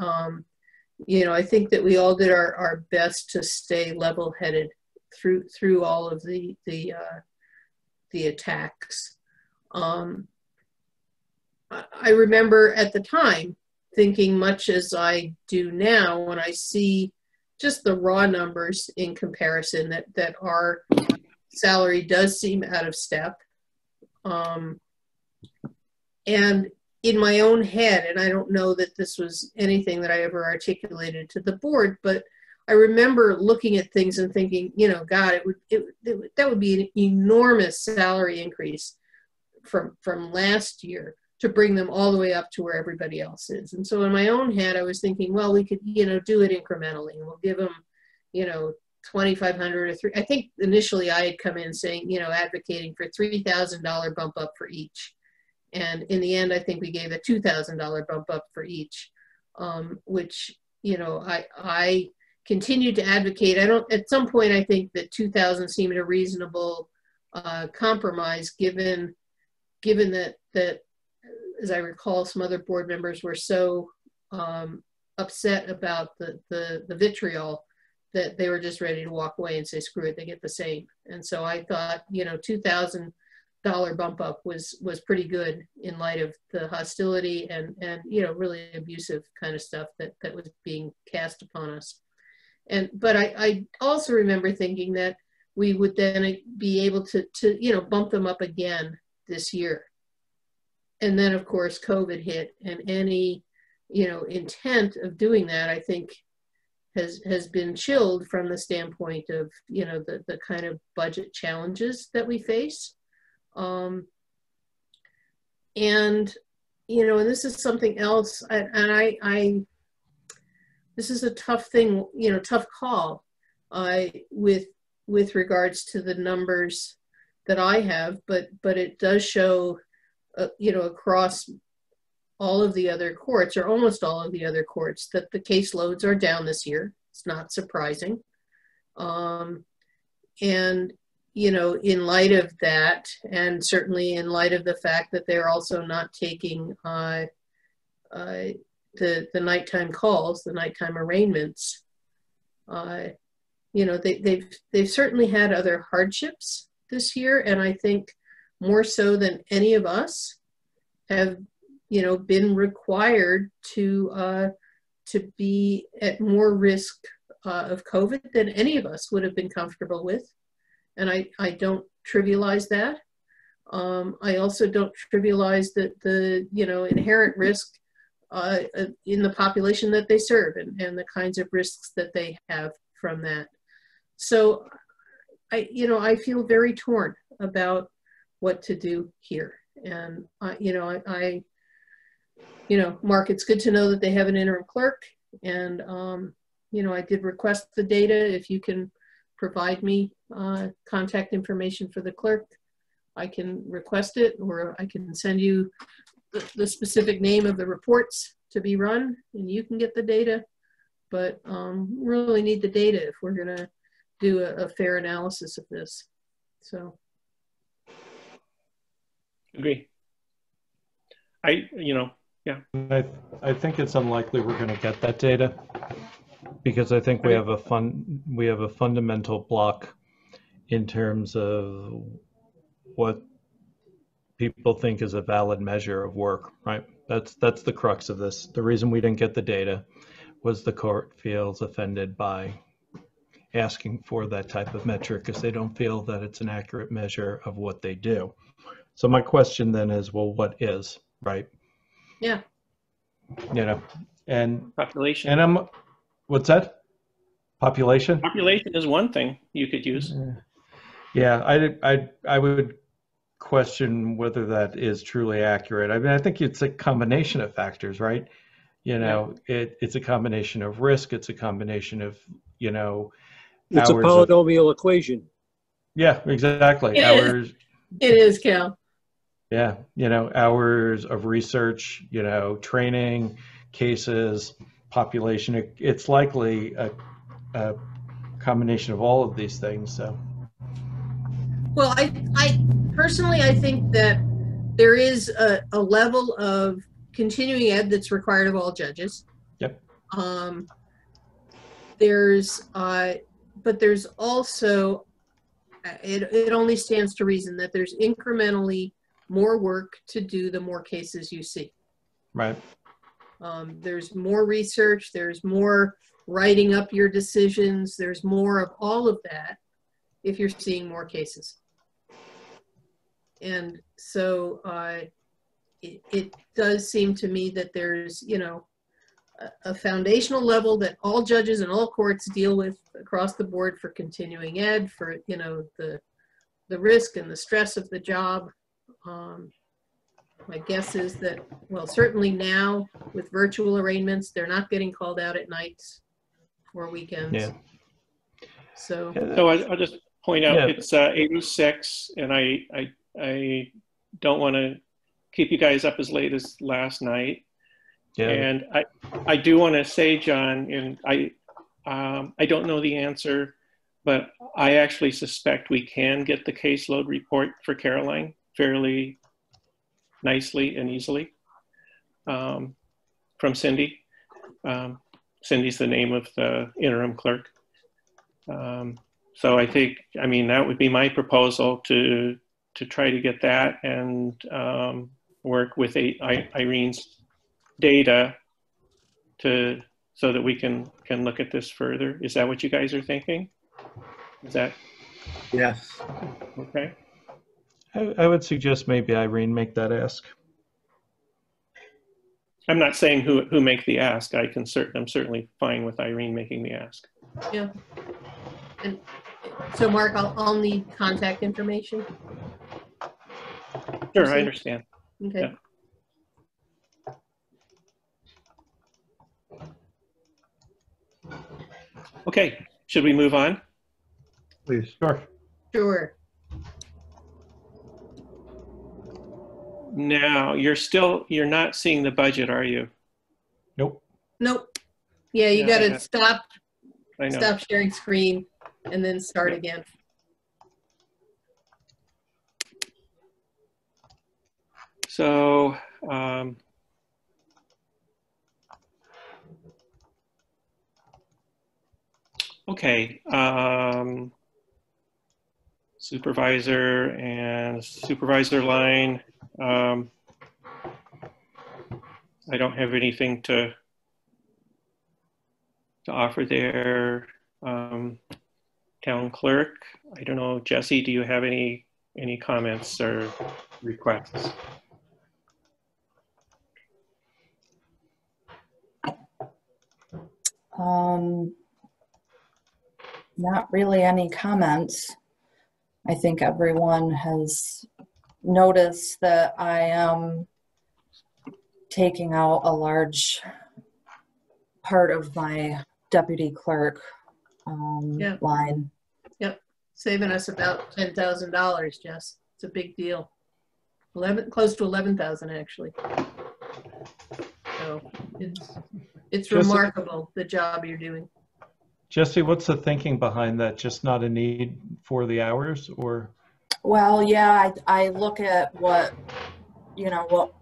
I think that we all did our best to stay level-headed through all of the attacks. I remember at the time thinking, much as I do now, when I see just the raw numbers in comparison, that our salary does seem out of step. And in my own head, and I don't know that this was anything that I ever articulated to the board, but I remember looking at things and thinking, God, that would be an enormous salary increase from last year to bring them all the way up to where everybody else is. And so in my own head, I was thinking, well, we could, do it incrementally, and we'll give them, 2,500 or three. I think initially I had come in saying, advocating for $3,000 bump up for each. And in the end, I think we gave a $2,000 bump up for each, which, I continued to advocate. At some point, I think that 2,000 seemed a reasonable compromise, given that, as I recall, some other board members were so upset about the vitriol that they were just ready to walk away and say, screw it, they get the same. And so I thought, $2,000 bump up was pretty good in light of the hostility and really abusive kind of stuff that was being cast upon us. But I also remember thinking that we would then be able to bump them up again this year. And then, of course, COVID hit, and any, intent of doing that, I think, has been chilled from the standpoint of, the kind of budget challenges that we face. And this is something else, and this is a tough thing, tough call with regards to the numbers that I have, but it does show, across all of the other courts, or almost all of the other courts, that the caseloads are down this year. It's not surprising. And, in light of that, and certainly in light of the fact that they're also not taking the nighttime calls, the nighttime arraignments, they've certainly had other hardships this year, and I think more so than any of us have, been required to be at more risk of COVID than any of us would have been comfortable with. And I don't trivialize that. I also don't trivialize the inherent risk in the population that they serve, and the kinds of risks that they have from that. So I feel very torn about what to do here. And Mark, it's good to know that they have an interim clerk, and I did request the data. If you can provide me contact information for the clerk, I can request it, or I can send you the specific name of the reports to be run, and you can get the data. But we really need the data if we're going to do a fair analysis of this. So. Agree. Yeah. I think it's unlikely we're going to get that data because I think we have a fundamental block in terms of what people think is a valid measure of work, right? That's the crux of this. The reason we didn't get the data was the court feels offended by asking for that type of metric because they don't feel that it's an accurate measure of what they do. So my question then is, well, what is, right? Yeah. And population. And what's that? Population? Population is one thing you could use. Yeah, I would question whether that is truly accurate. I mean, I think it's a combination of factors, right? It's a combination of risk. It's a combination of, it's a polynomial equation. Yeah, exactly. It is, Cal. Yeah, hours of research, training, cases, population. It's likely a combination of all of these things. So, well, I personally, I think that there is a level of continuing ed that's required of all judges. Yep. But there's also, it only stands to reason that there's incrementally more work to do the more cases you see. Right. There's more research, there's more writing up your decisions, there's more of all of that if you're seeing more cases. And so it does seem to me that there's, a foundational level that all judges and all courts deal with across the board for continuing ed, for, the risk and the stress of the job. My guess is that, well, certainly now with virtual arraignments, they're not getting called out at nights or weekends. Yeah. So I'll just point out it's 8:06, and I don't want to keep you guys up as late as last night. Yeah. And I do want to say, John, and I don't know the answer, but I actually suspect we can get the caseload report for Caroline fairly nicely and easily from Cindy. Cindy's the name of the interim clerk. So I think, that would be my proposal to try to get that and work with Irene's data so that we can look at this further. Is that what you guys are thinking? Is that? Yes. Okay. I would suggest maybe Irene make that ask. I'm not saying who make the ask. I'm certainly fine with Irene making the ask. Yeah. And so Mark, I'll need contact information. Sure, I understand. Okay. Yeah. Okay, should we move on? Please. Sure. Now, you're not seeing the budget, are you? Nope. Yeah, you got to stop sharing screen and then start again. So, okay, supervisor and supervisor line. I don't have anything to offer there. Town clerk, I don't know, Jesse, do you have any comments or requests? Not really any comments. I think everyone has noticed that I am taking out a large part of my deputy clerk line. Yep, saving us about $10,000, Jess. It's a big deal. close to 11,000 actually. So it's Jesse, remarkable the job you're doing. Jesse, what's the thinking behind that? Just not a need for the hours, or? Well, yeah, I look at what, you know, what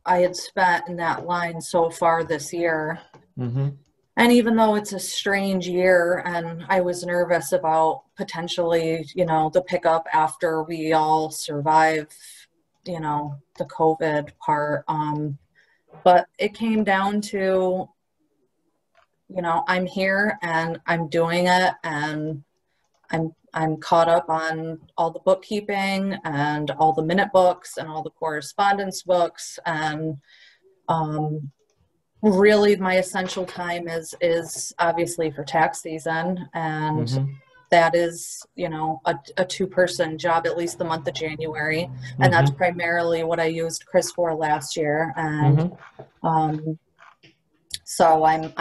I had spent in that line so far this year. Mm-hmm. And even though it's a strange year and I was nervous about potentially, you know, the pickup after we all survive, you know, the COVID part. But it came down to, you know, I'm here and I'm doing it, and I'm caught up on all the bookkeeping and all the minute books and all the correspondence books, and really my essential time is obviously for tax season, and Mm-hmm. that is, you know, a two-person job at least the month of January, and that's primarily what I used Chris for last year. And so I'm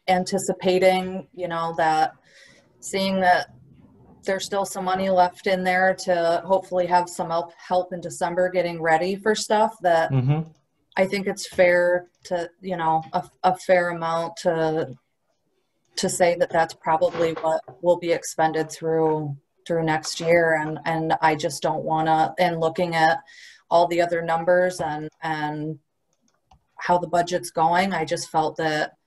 anticipating, you know, that seeing that there's still some money left in there to hopefully have some help in December getting ready for stuff, that I think it's fair to, you know, a fair amount to say that that's probably what will be expended through next year. And I just don't want to, and looking at all the other numbers and how the budget's going, I just felt that,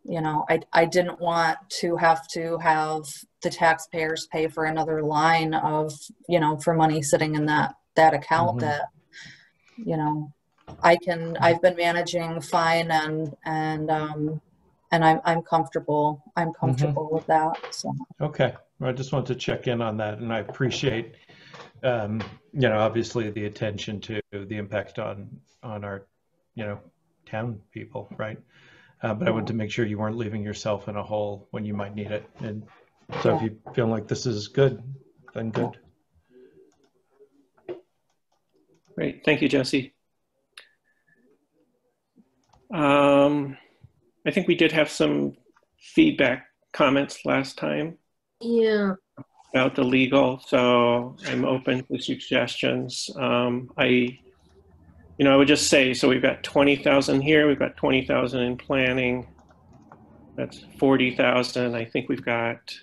you know, I didn't want to have the taxpayers pay for another line of, you know, for money sitting in that account that, you know, I've been managing fine, and I'm comfortable. I'm comfortable with that. So. Okay. Well, I just wanted to check in on that, and I appreciate, you know, obviously the attention to the impact on our, you know, town people, right? But I wanted to make sure you weren't leaving yourself in a hole when you might need it. And so if you feel like this is good, then good. Great. Thank you, Jesse. I think we did have some feedback comments last time. Yeah. About the legal, so I'm open to suggestions. I would just say, so we've got 20,000 here, we've got 20,000 in planning. That's 40,000. I think we've got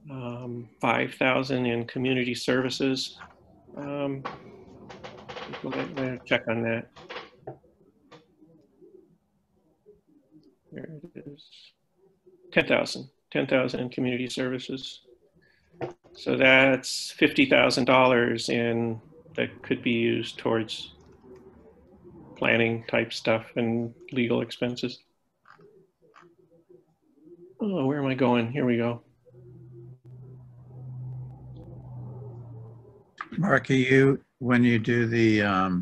5,000 in community services. We'll check on that. There it is. 10,000 in community services. So that's $50,000 in that could be used towards planning type stuff and legal expenses. Oh, where am I going? Here we go. Mark, when you do the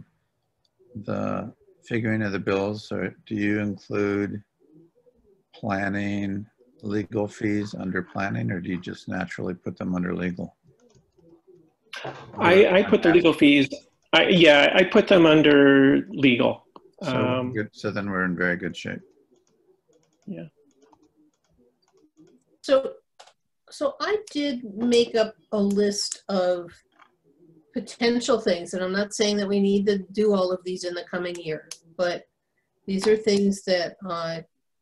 figuring of the bills, or do you include planning, legal fees under planning, or do you just naturally put them under legal? I put the legal fees. I put them under legal. So then we're in very good shape. Yeah. So I did make up a list of potential things, and I'm not saying that we need to do all of these in the coming year, but these are things that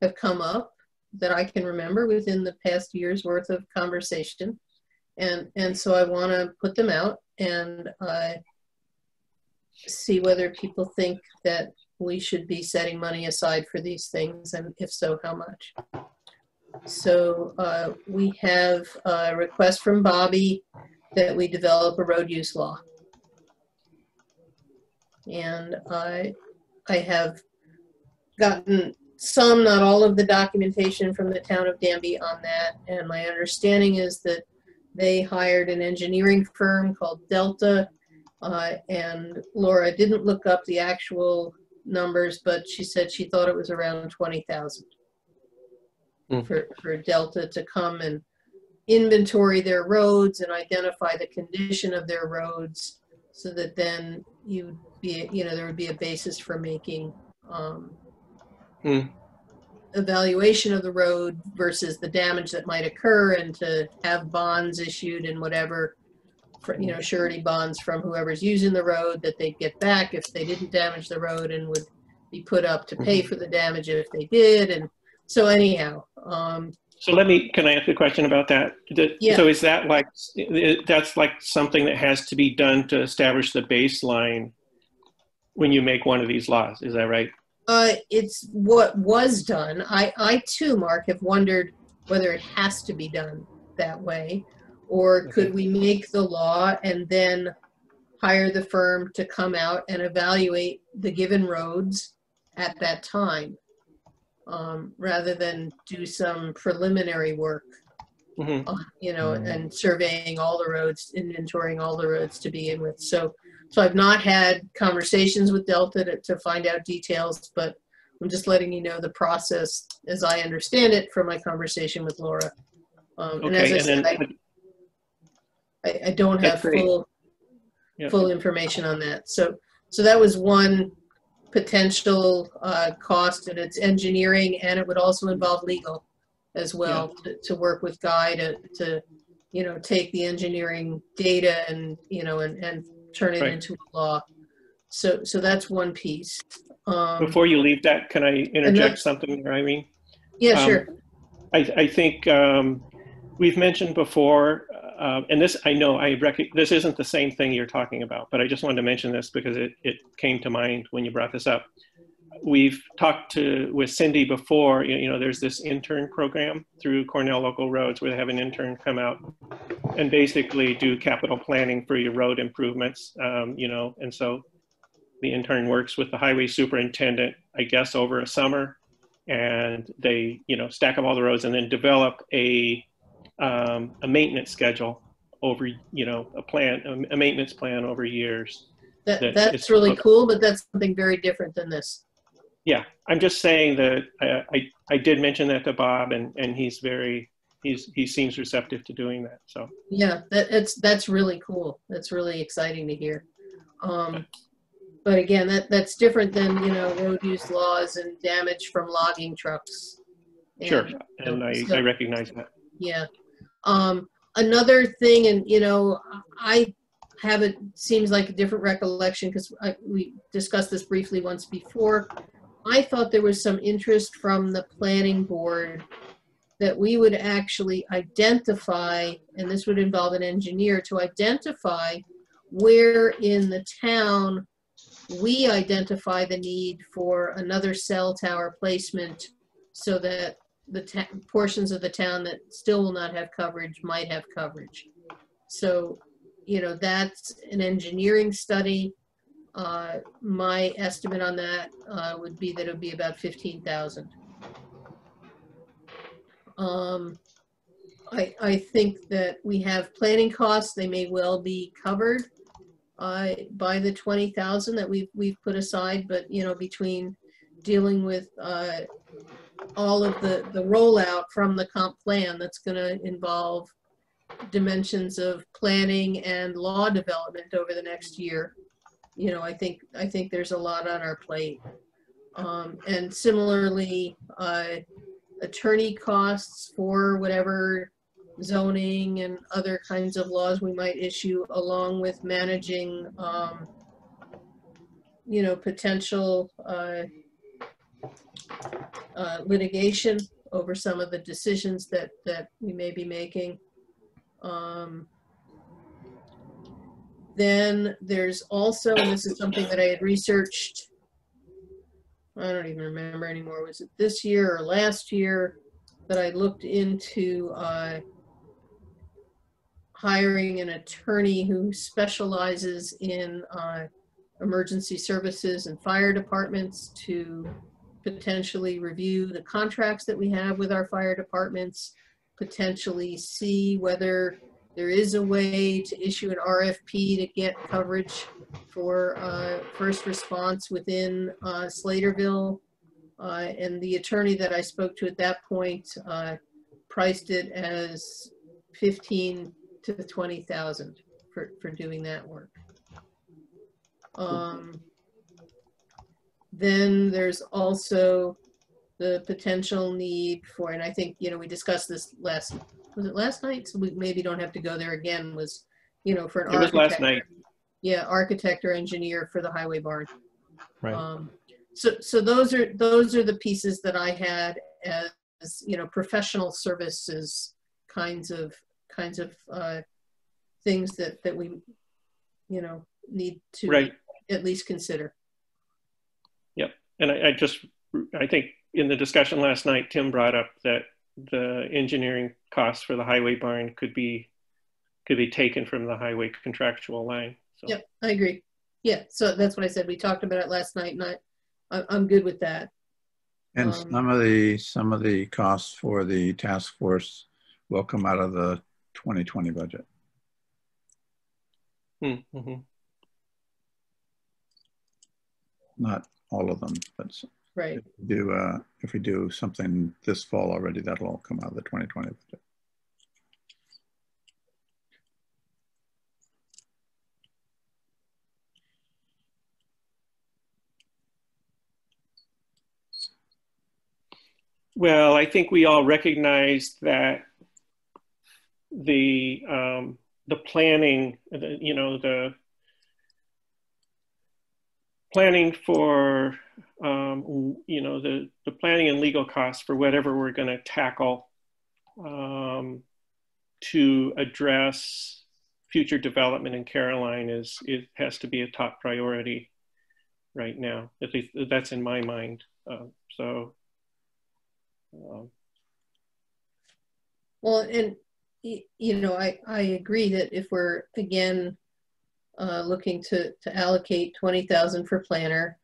have come up that I can remember within the past year's worth of conversation. And so I want to put them out and see whether people think that we should be setting money aside for these things, and if so, how much. So we have a request from Bobby that we develop a road use law. And I have gotten some, not all of the documentation from the town of Danby on that. And my understanding is that they hired an engineering firm called Delta. And Laura didn't look up the actual numbers, but she said she thought it was around 20,000 for Delta to come and inventory their roads and identify the condition of their roads, so that then there would be a basis for making evaluation of the road versus the damage that might occur, and to have bonds issued and whatever you know, surety bonds from whoever's using the road that they'd get back if they didn't damage the road, and would be put up to pay for the damage if they did. And so anyhow. So can I ask a question about that? Yeah. So is that like, that's like something that has to be done to establish the baseline when you make one of these laws, is that right? It's what was done. I too, Mark, have wondered whether it has to be done that way, or could we make the law and then hire the firm to come out and evaluate the given roads at that time, rather than do some preliminary work, you know, and surveying all the roads, inventorying all the roads to begin with. So I've not had conversations with Delta to find out details, but I'm just letting you know the process as I understand it from my conversation with Laura. And as I said, I don't have full information on that. So that was one potential cost, and it's engineering, and it would also involve legal as well, to work with Guy to you know, take the engineering data and, you know, and turn it into a law. So that's one piece. Before you leave that, can I interject something there, Irene? Yeah, sure. I think we've mentioned before, and this, I know, this isn't the same thing you're talking about, but I just wanted to mention this because it came to mind when you brought this up. We've talked with Cindy before, you know, there's this intern program through Cornell Local Roads where they have an intern come out and basically do capital planning for your road improvements, you know, and so the intern works with the highway superintendent, I guess, over a summer, and they, you know, stack up all the roads and then develop a maintenance schedule over, you know, a maintenance plan over years. That's really cool, but that's something very different than this. Yeah, I'm just saying that I did mention that to Bob, and he seems receptive to doing that. So yeah, that's really cool. That's really exciting to hear. But again, that's different than, you know, road use laws and damage from logging trucks. Sure, and I recognize that. Yeah. Another thing, and you know, I have it seems like a different recollection because we discussed this briefly once before. I thought there was some interest from the planning board that we would actually identify, and this would involve an engineer, to identify where in the town we identify the need for another cell tower placement so that the portions of the town that still will not have coverage might have coverage. So, you know, that's an engineering study. My estimate on that would be that it would be about 15,000. I think that we have planning costs. They may well be covered by the 20,000 that we've put aside, but you know, between dealing with all of the rollout from the comp plan, that's going to involve dimensions of planning and law development over the next year. You know, I think there's a lot on our plate. And similarly, attorney costs for whatever zoning and other kinds of laws we might issue, along with managing, you know, potential litigation over some of the decisions that we may be making. Then there's also, and this is something that I had researched, I don't even remember anymore, was it this year or last year, that I looked into hiring an attorney who specializes in emergency services and fire departments to potentially review the contracts that we have with our fire departments, potentially see whether there is a way to issue an RFP to get coverage for first response within Slaterville. And the attorney that I spoke to at that point priced it as 15 to 20,000 for doing that work. Then there's also the potential need for, and I think, you know, we discussed this was it last night? So we maybe don't have to go there again, was you know, for an It was architect. last night. Yeah, architect or engineer for the highway barn. Right. So those are the pieces that I had as, you know, professional services kinds of things that we, you know, need to Right. at least consider. Yep. And I think in the discussion last night, Tim brought up that the engineering costs for the highway barn could be taken from the highway contractual line. So. Yep, I agree. Yeah, so that's what I said. We talked about it last night, and I'm good with that. And some of the costs for the task force will come out of the 2020 budget. Mm-hmm. Not all of them, but right. If we do something this fall already, that'll all come out of the 2020 budget. Well, I think we all recognize that the planning, the planning for, the planning and legal costs for whatever we're going to tackle to address future development in Caroline it has to be a top priority right now. At least that's in my mind. Well, and you know, I agree that if we're again looking to allocate 20,000 for planner,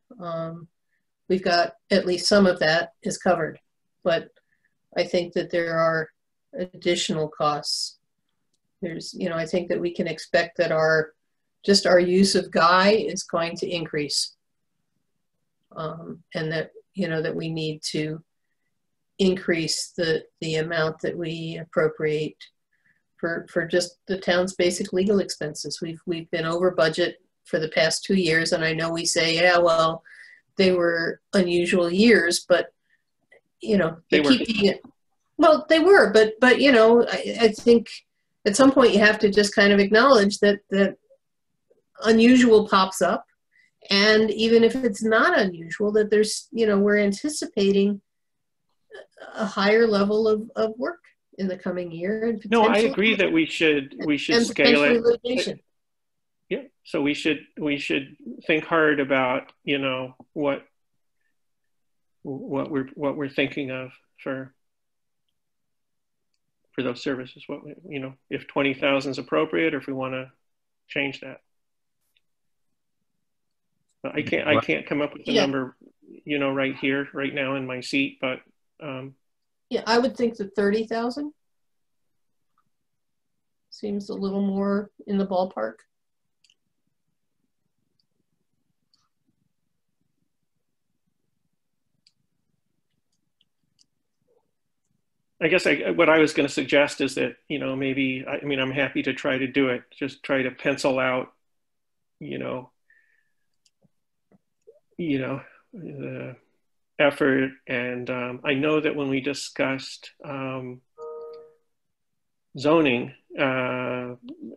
we've got at least some of that is covered. But I think that there are additional costs. There's, you know, I think that we can expect that our use of Guy is going to increase, and that, you know, that we need to increase the amount that we appropriate for just the town's basic legal expenses. We've been over budget for the past 2 years, and I know we say, yeah, well, they were unusual years, but you know, they keep being, well, they were, but you know, I think at some point you have to just kind of acknowledge that unusual pops up, and even if it's not unusual, that there's, you know, we're anticipating a higher level of work in the coming year. And no, I agree that we should scale it. Litigation. Yeah, so we should think hard about, you know, what we're thinking of for those services. What, you know, if 20,000 is appropriate, or if we want to change that. I can't come up with a number, you know, right now in my seat, but yeah, I would think that 30,000 seems a little more in the ballpark. I guess what I was going to suggest is that, you know, maybe, I mean, I'm happy to try to do it. Just try to pencil out, the effort. And I know that when we discussed zoning,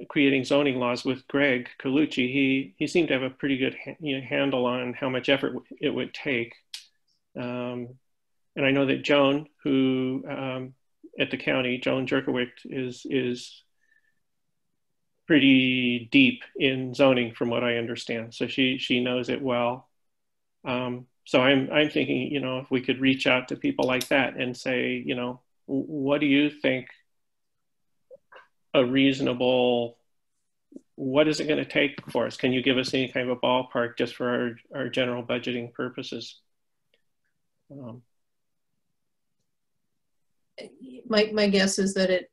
creating zoning laws with Greg Colucci, he seemed to have a pretty good handle on how much effort it would take. And I know that Joan, who at the county, Joan Jerkowick, is pretty deep in zoning, from what I understand. So she knows it well. So I'm thinking, you know, if we could reach out to people like that and say, you know, what do you think a reasonable, what is it going to take for us? Can you give us any kind of a ballpark just for our general budgeting purposes? My guess is that it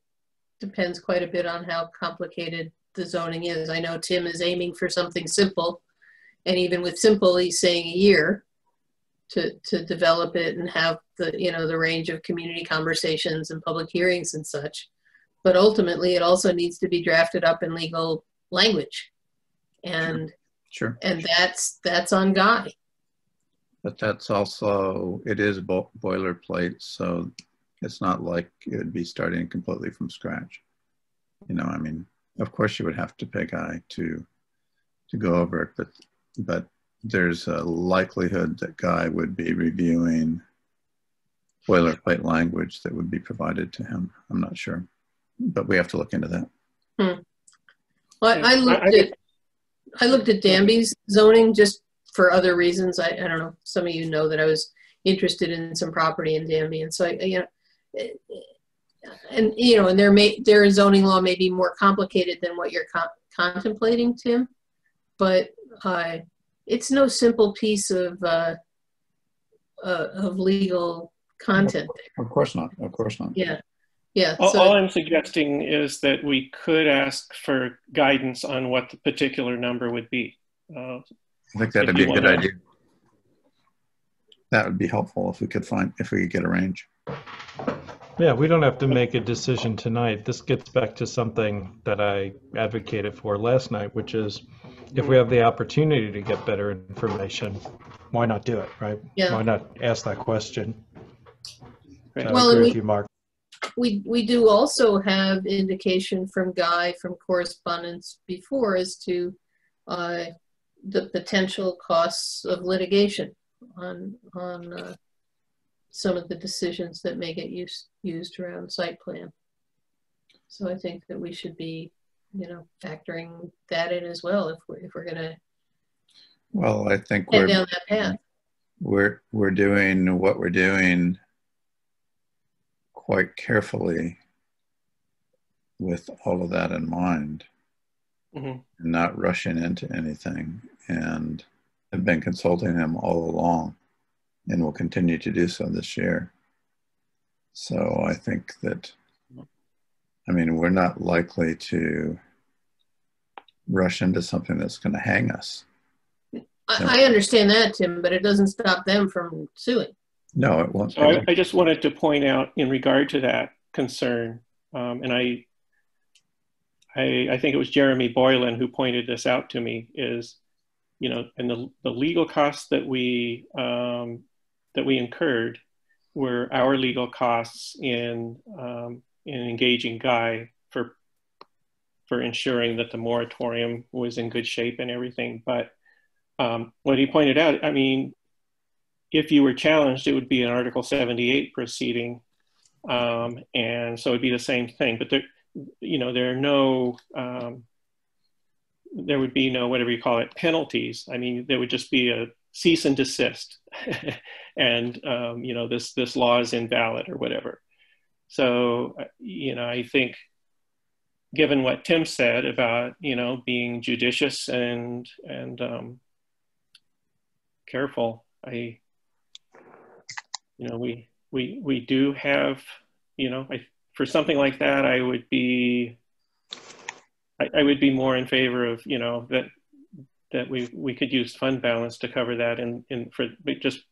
depends quite a bit on how complicated the zoning is. I know Tim is aiming for something simple, and even with simple, he's saying a year to develop it and have the, you know, the range of community conversations and public hearings and such. But ultimately, it also needs to be drafted up in legal language, and sure. And that's on Guy. But that's also, it is boilerplate, so it's not like it would be starting completely from scratch. You know, I mean. of course you would have to pay Guy to go over it, but there's a likelihood that Guy would be reviewing boilerplate language that would be provided to him. I'm not sure, but we have to look into that. Well, I looked at Danby's zoning just for other reasons. I don't know. Some of you know that I was interested in some property in Danby, and so and their zoning law may be more complicated than what you're contemplating, Tim, but it's no simple piece of legal content there. Of course not. Of course not. Yeah. Yeah. All I'm suggesting is that we could ask for guidance on what the particular number would be. I think that'd be a good idea. That would be helpful if we could get a range. Yeah, we don't have to make a decision tonight. This gets back to something that I advocated for last night, which is if we have the opportunity to get better information, why not do it, right? Yeah. Why not ask that question? Right. Well, I agree with you, Mark. We do also have indication from Guy from correspondence before as to the potential costs of litigation on some of the decisions that may get used around site plan. So I think that we should be, factoring that in as well if we're going to. Well, I think head down that path. We're doing what we're doing quite carefully with all of that in mind, and not rushing into anything. And I've been consulting him all along, and will continue to do so this year. So I think that, we're not likely to rush into something that's going to hang us. I understand that, Tim, but it doesn't stop them from suing. No, it won't. So I just wanted to point out in regard to that concern, and I think it was Jeremy Boylan who pointed this out to me, is, and the legal costs that we incurred were our legal costs in engaging Guy for ensuring that the moratorium was in good shape and everything. But what he pointed out, if you were challenged, it would be an Article 78 proceeding, and so it'd be the same thing. But there would be no whatever you call it penalties. There would just be a cease and desist, and this law is invalid or whatever. So I think, given what Tim said about being judicious and careful, we do have, for something like that, I would be more in favor of, that we could use fund balance to cover that but just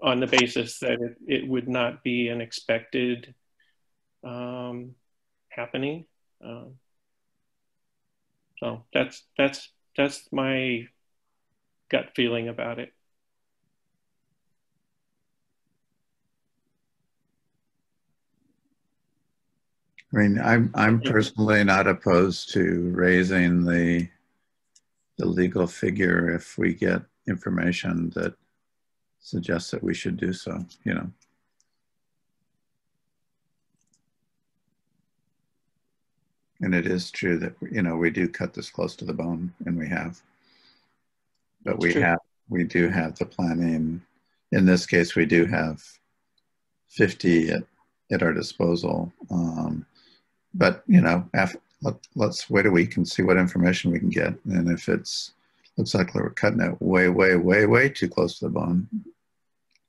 on the basis that it would not be an expected happening. So that's my gut feeling about it. I'm personally not opposed to raising the legal figure if we get information that suggests that we should do so, And it is true that, we do cut this close to the bone, and we have. But we do have the planning. In this case, we do have 50 at our disposal. But, let's wait a week and see what information we can get. And if looks like we're cutting it way, way, way, way too close to the bone,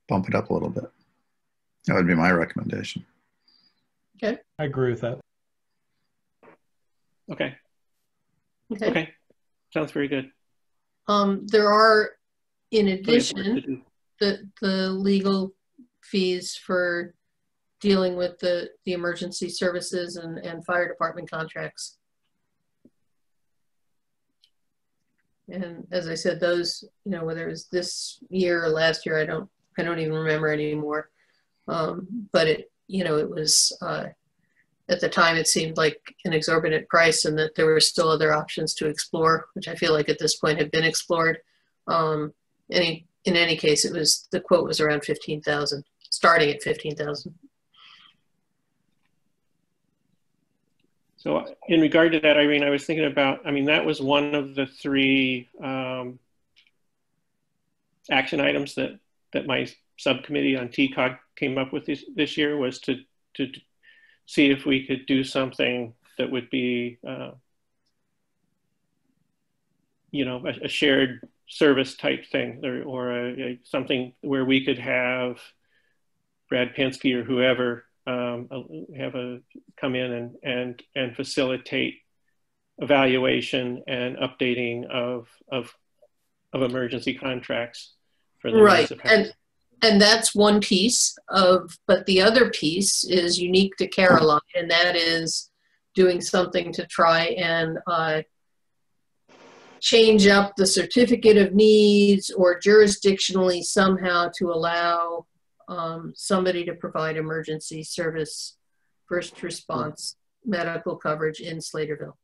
bump it up a little bit. That would be my recommendation. Okay. I agree with that. Okay. Sounds very good. There are, in addition, the legal fees for dealing with the emergency services and fire department contracts. And as I said, those, whether it was this year or last year, I don't even remember anymore. But it was, at the time it seemed like an exorbitant price, and that there were still other options to explore, which I feel like at this point have been explored. In any case, the quote was around 15,000, starting at 15,000. So in regard to that, Irene, I was thinking about, that was one of the 3 action items that my subcommittee on TCOG came up with this year, was to see if we could do something that would be, a shared service type thing, or something where we could have Brad Penske or whoever come in and facilitate evaluation and updating of emergency contracts for the municipalities. And that's one piece but the other piece is unique to Caroline, and that is doing something to try and change up the certificate of needs, or jurisdictionally somehow to allow somebody to provide emergency service, first response medical coverage in Slaterville.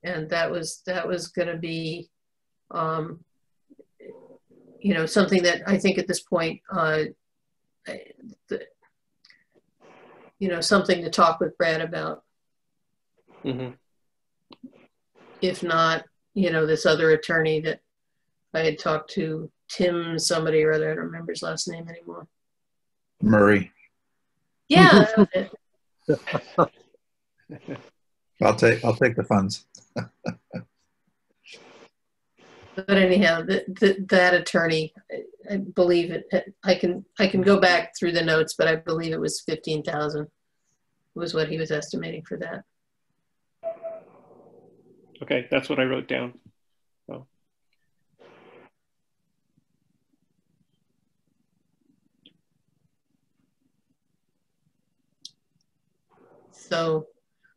And that was going to be, something that I think at this point, something to talk with Brad about. Mm-hmm. If not, this other attorney that I had talked to, Tim somebody or other, I don't remember his last name anymore. Murray. Yeah. I'll take the funds. But anyhow, that attorney, I believe it. I can go back through the notes, but I believe it was 15,000 was what he was estimating for that. Okay, that's what I wrote down. So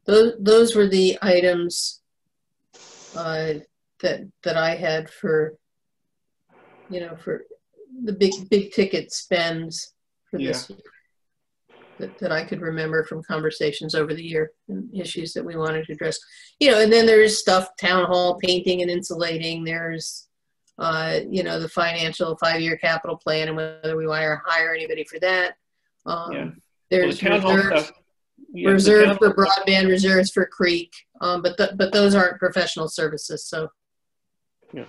those were the items that I had for for the big ticket spends for this year, that I could remember from conversations over the year, and issues that we wanted to address. And then there's stuff, town hall painting and insulating. There's the financial 5-year capital plan and whether we want to hire anybody for that. There's reserve for broadband, reserves for Creek, but those aren't professional services. So, and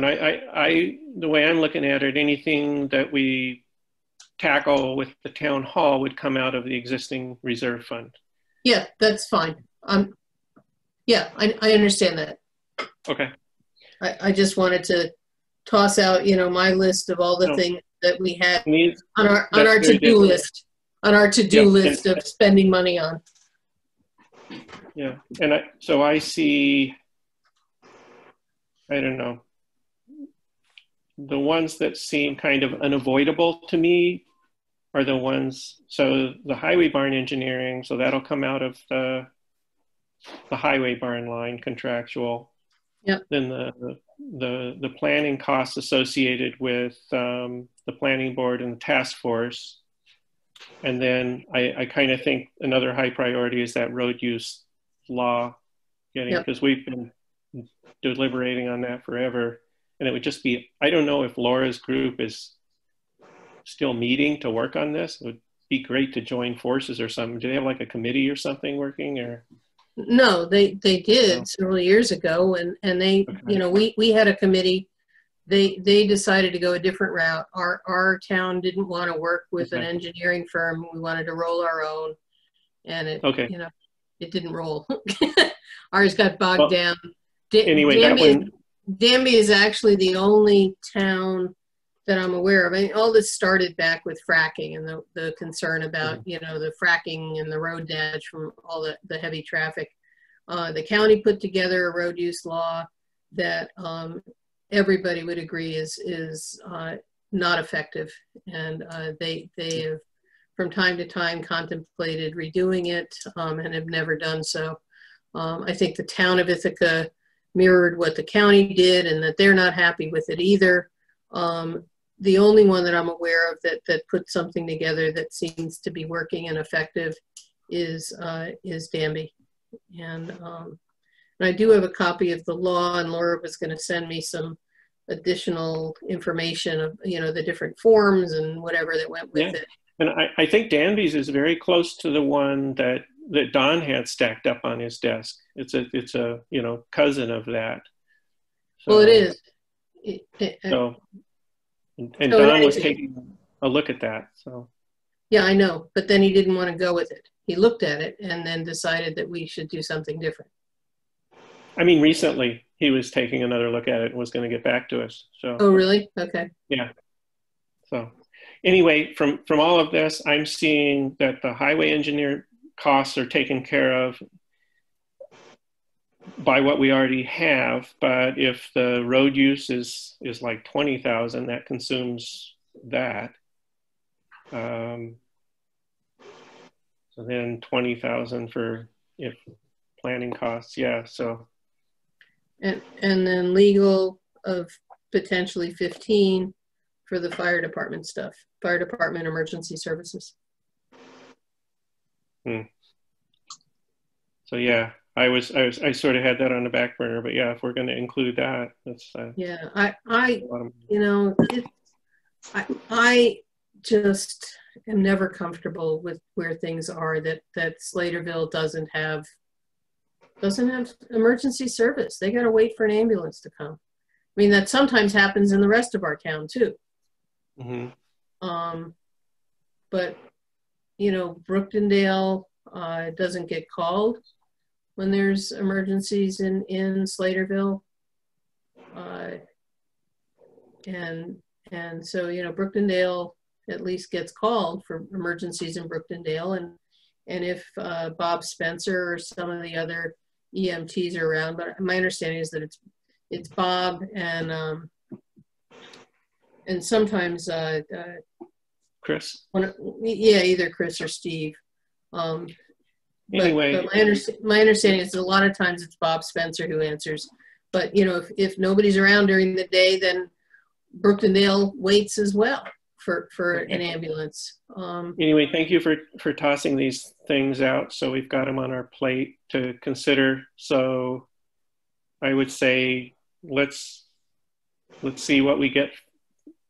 I the way I'm looking at it, anything that we tackle with the town hall would come out of the existing reserve fund. Yeah, that's fine. Yeah, I understand that. Okay. I just wanted to toss out, my list of all the things that we had on our to-do list. On our to-do list of spending money on. Yeah, and so I see, I don't know, the ones that seem kind of unavoidable to me are the ones, so the highway barn engineering, so that'll come out of the highway barn line, contractual. Yep. Then the planning costs associated with the planning board and the task force. And then I kind of think another high priority is that road use law getting, because we've been deliberating on that forever. And it would just be, I don't know if Laura's group is still meeting to work on this. It would be great to join forces or something. Do they have like a committee or something working, or? No, they did several years ago, and they, we had a committee. They decided to go a different route. Our town didn't want to work with an engineering firm. We wanted to roll our own, and it it didn't roll. Ours got bogged down. Danby is actually the only town that I'm aware of. I mean, all this started back with fracking and the concern about the fracking and the road damage from all the heavy traffic. The county put together a road use law that everybody would agree is not effective, and they have from time to time contemplated redoing it and have never done so. I think the town of Ithaca mirrored what the county did, and that they're not happy with it either. the only one that I'm aware of that put something together that seems to be working and effective is Danby. And I do have a copy of the law, and Laura was going to send me some additional information of, you know, the different forms and whatever that went with it. And I think Danby's is very close to the one that Don had stacked up on his desk. It's a you know, cousin of that. So, well, it is. And Don was taking a look at that. So yeah, I know, but then he didn't want to go with it. He looked at it and then decided that we should do something different. I mean, recently he was taking another look at it and was going to get back to us. So. Oh, really? Okay. Yeah. So anyway, from all of this, I'm seeing that the highway engineer costs are taken care of by what we already have. But if the road use is like 20,000, that consumes that. So then 20,000 for planning costs. Yeah. So. And then legal of potentially 15 for the fire department stuff, fire department emergency services. So yeah, I sort of had that on the back burner, but yeah, if we're going to include that, that's yeah. You know, I just am never comfortable with where things are. That Slaterville doesn't have emergency service. They got to wait for an ambulance to come. I mean, that sometimes happens in the rest of our town too. But you know, Brooktondale doesn't get called when there's emergencies in Slaterville. And so, you know, Brooktondale at least gets called for emergencies in Brooktondale. And if Bob Spencer or some of the other EMTs are around, but my understanding is that it's Bob and sometimes Chris. Yeah, either Chris or Steve. Anyway, but my understanding is that a lot of times it's Bob Spencer who answers. But you know, if nobody's around during the day, then Brooktondale waits as well for an ambulance. Anyway, thank you for tossing these things out. So we've got them on our plate to consider. So I would say let's see what we get.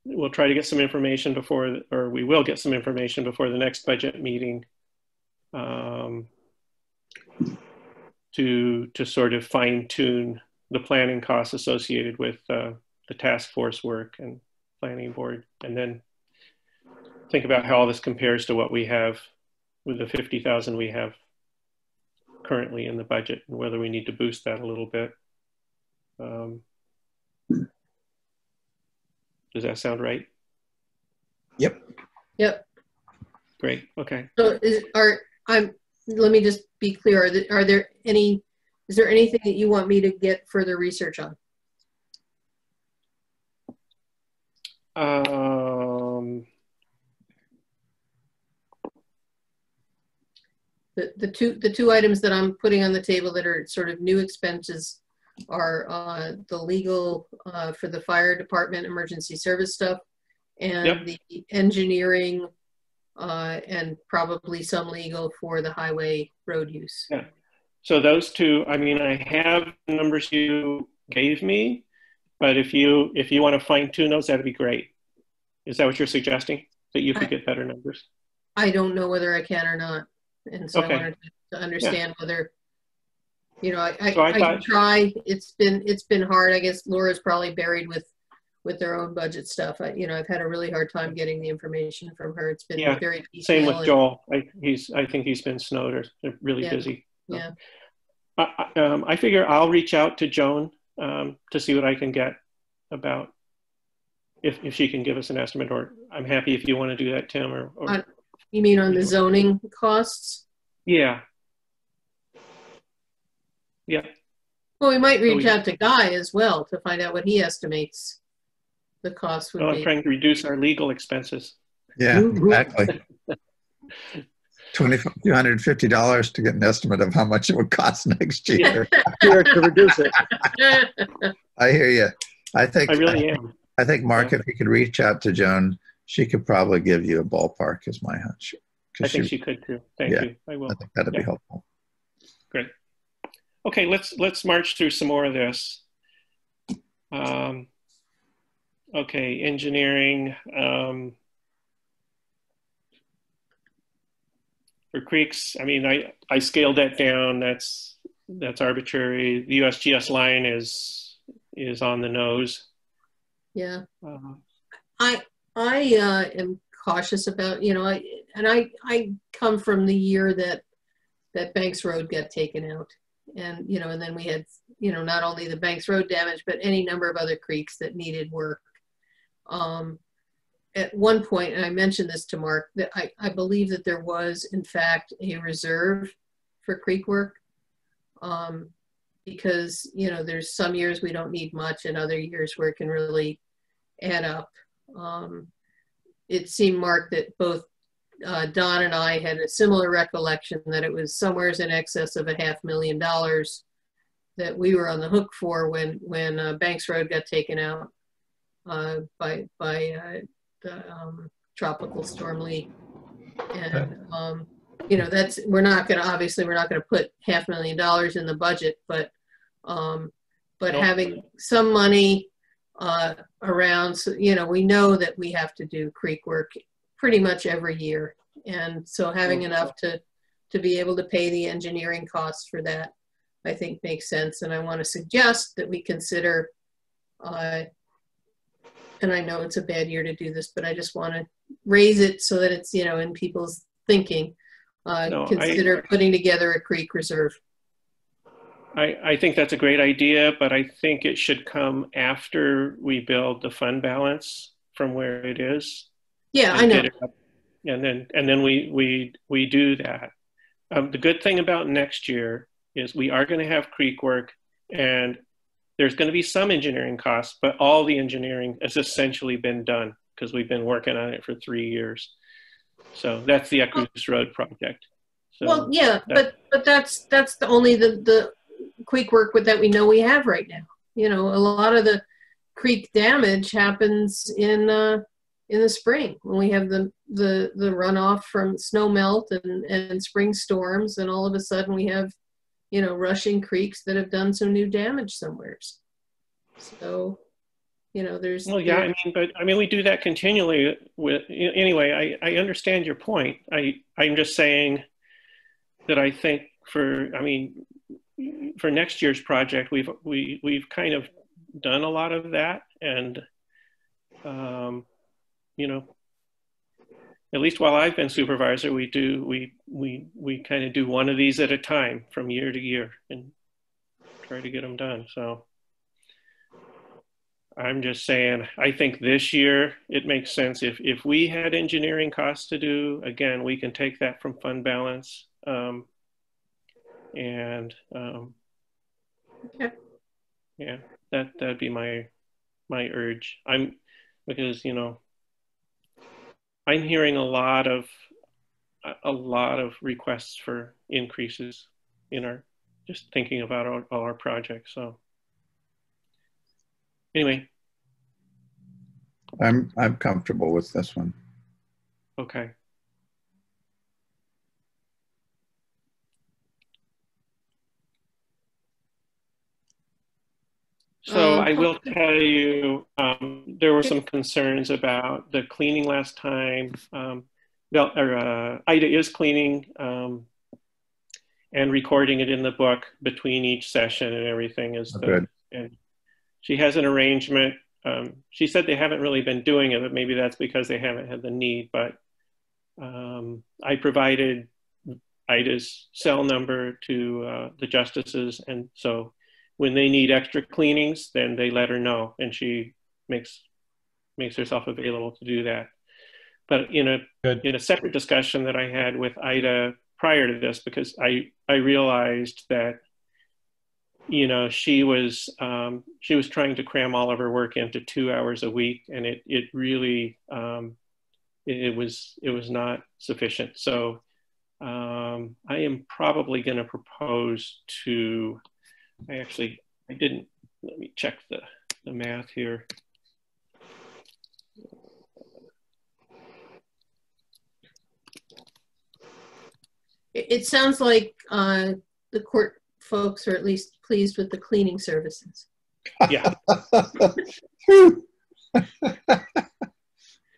We'll try to get some information before, or we will get some information before the next budget meeting to sort of fine tune the planning costs associated with the task force work and planning board, and then think about how all this compares to what we have with the 50,000 we have currently in the budget, and whether we need to boost that a little bit. Does that sound right? Yep. Yep. Great. Okay. So let me just be clear. Is there anything that you want me to get further research on? The two items that I'm putting on the table that are sort of new expenses are the legal for the fire department emergency service stuff, and the engineering and probably some legal for the highway road use. Yeah. So those two, I mean, I have the numbers you gave me, but if you want to fine tune those, that'd be great. Is that what you're suggesting? That you could get better numbers? I don't know whether I can or not. And so I wanted to understand whether, you know, I can try. It's been hard. I guess Laura's probably buried with their own budget stuff. I've had a really hard time getting the information from her. It's been very piecemeal. Same with Joel. I think he's been snowed or really busy. So. Yeah. I figure I'll reach out to Joan to see what I can get about if she can give us an estimate, or I'm happy if you want to do that, Tim. Or you mean on the zoning costs? Yeah. Yeah. Well, we might reach out to Guy as well to find out what he estimates the cost would be. I'm trying to reduce our legal expenses. Yeah, exactly. $250 to get an estimate of how much it would cost next year. Here to reduce it. I hear you. I really am. I think, Mark, if you could reach out to Joan, she could probably give you a ballpark, is my hunch. I think she could too. Thank you. I will. I think that'd be helpful. Great. Okay, let's march through some more of this. Okay, engineering. For creeks, I mean, I scaled that down. That's arbitrary. The USGS line is on the nose. Yeah. I am cautious about, you know, I come from the year that Banks Road got taken out, and you know, and then we had, you know, not only the Banks Road damage, but any number of other creeks that needed work. At one point, and I mentioned this to Mark, that I believe that there was in fact a reserve for creek work, because you know, there's some years we don't need much, and other years where it can really add up. It seemed, Mark, that both Don and I had a similar recollection that it was somewhere in excess of $500,000 that we were on the hook for when Banks Road got taken out by the Tropical Storm Lee. And you know, that's, we're not going to put $500,000 in the budget, but having some money around, so, you know, we know that we have to do creek work pretty much every year, and so having enough to be able to pay the engineering costs for that, I think makes sense. And I want to suggest that we consider, and I know it's a bad year to do this, but I just want to raise it so that it's, you know, in people's thinking, consider putting together a creek reserve. I think that's a great idea, but I think it should come after we build the fund balance from where it is. Yeah, I know. And then we do that. The good thing about next year is we are going to have creek work, and there's going to be some engineering costs, but all the engineering has essentially been done because we've been working on it for 3 years. So that's the Equus Road project. So well, yeah, but that's the only the creek work that we know we have right now. You know, a lot of the creek damage happens in the spring when we have the runoff from snow melt and spring storms, and all of a sudden we have, you know, rushing creeks that have done some new damage somewheres. So, you know, there's... Well, yeah, I mean, we do that continually with, anyway, I understand your point. I'm just saying that I think for next year's project, we've kind of done a lot of that, and, you know, at least while I've been supervisor, we kind of do one of these at a time from year to year and try to get them done. So I'm just saying, I think this year it makes sense if we had engineering costs to do, again, we can take that from fund balance. Yeah, that'd be my urge. Because, you know, I'm hearing a lot of requests for increases in just thinking about all our projects. So anyway, I'm comfortable with this one. Okay. So I will tell you, there were some concerns about the cleaning last time. Ida is cleaning and recording it in the book between each session and everything. And she has an arrangement. She said they haven't really been doing it, but maybe that's because they haven't had the need. But I provided Ida's cell number to the justices, and so when they need extra cleanings, then they let her know, and she makes herself available to do that. But in a separate discussion that I had with Ida prior to this, because I realized that, you know, she was trying to cram all of her work into 2 hours a week, and it really it was not sufficient. So I am probably going to propose to. I didn't, let me check the math here. It sounds like the court folks are at least pleased with the cleaning services. Yeah.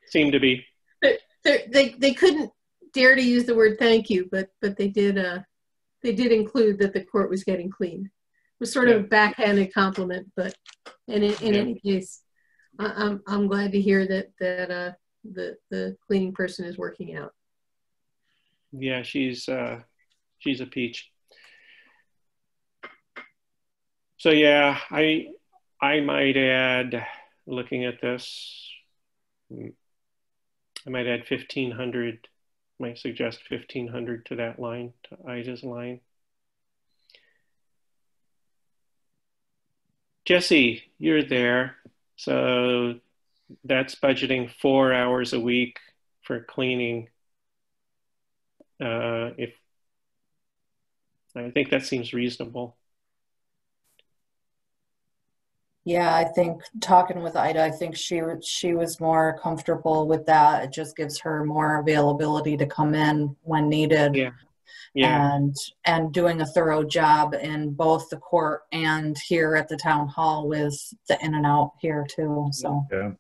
Seem to be. They couldn't dare to use the word thank you, but they did include that the court was getting cleaned. It was sort of a backhanded compliment, but in any case, I'm glad to hear that the cleaning person is working out. Yeah, she's a peach. So yeah, I might add, looking at this, I might add 1,500, might suggest 1,500 to that line, to Ida's line. Jesse, you're there. So that's budgeting 4 hours a week for cleaning. If I think that seems reasonable. Yeah, I think talking with Ida, I think she was more comfortable with that. It just gives her more availability to come in when needed. Yeah. Yeah. And doing a thorough job in both the court and here at the town hall with the in and out here too. So Yeah.